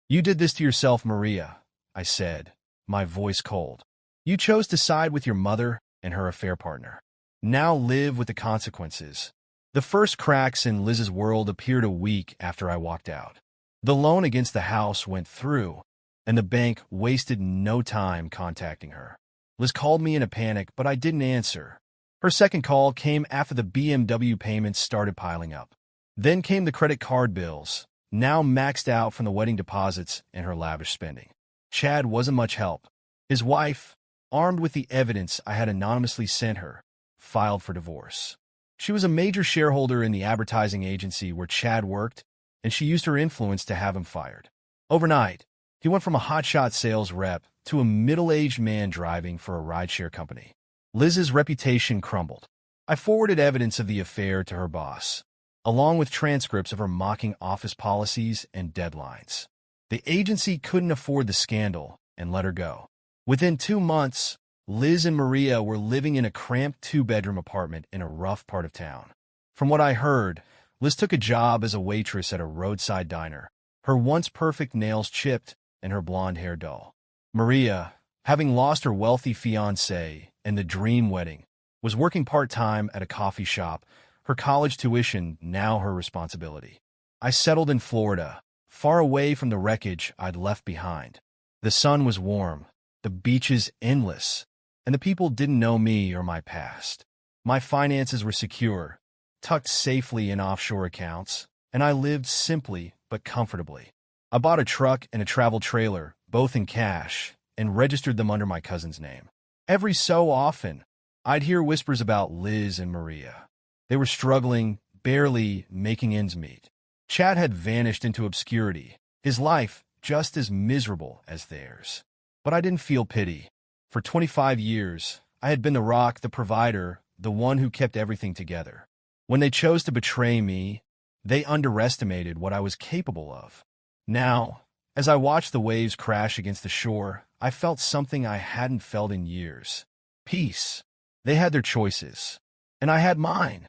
"You did this to yourself, Maria," I said, my voice cold. "You chose to side with your mother and her affair partner. Now live with the consequences." The first cracks in Liz's world appeared a week after I walked out. The loan against the house went through, and the bank wasted no time contacting her. Liz called me in a panic, but I didn't answer. Her second call came after the BMW payments started piling up. Then came the credit card bills, now maxed out from the wedding deposits and her lavish spending. Chad wasn't much help. His wife, armed with the evidence I had anonymously sent her, filed for divorce. She was a major shareholder in the advertising agency where Chad worked, and she used her influence to have him fired. Overnight, he went from a hotshot sales rep to a middle-aged man driving for a rideshare company. Liz's reputation crumbled. I forwarded evidence of the affair to her boss, along with transcripts of her mocking office policies and deadlines. The agency couldn't afford the scandal and let her go. Within 2 months, Liz and Maria were living in a cramped 2-bedroom apartment in a rough part of town. From what I heard, Liz took a job as a waitress at a roadside diner, her once perfect nails chipped and her blonde hair dull. Maria, having lost her wealthy fiancé and the dream wedding, was working part-time at a coffee shop, her college tuition now her responsibility. I settled in Florida, far away from the wreckage I'd left behind. The sun was warm, the beaches endless, and the people didn't know me or my past. My finances were secure, tucked safely in offshore accounts, and I lived simply but comfortably. I bought a truck and a travel trailer, both in cash, and registered them under my cousin's name. Every so often, I'd hear whispers about Liz and Maria. They were struggling, barely making ends meet. Chad had vanished into obscurity, his life just as miserable as theirs. But I didn't feel pity. For 25 years, I had been the rock, the provider, the one who kept everything together. When they chose to betray me, they underestimated what I was capable of. Now, as I watched the waves crash against the shore, I felt something I hadn't felt in years. Peace. They had their choices, and I had mine.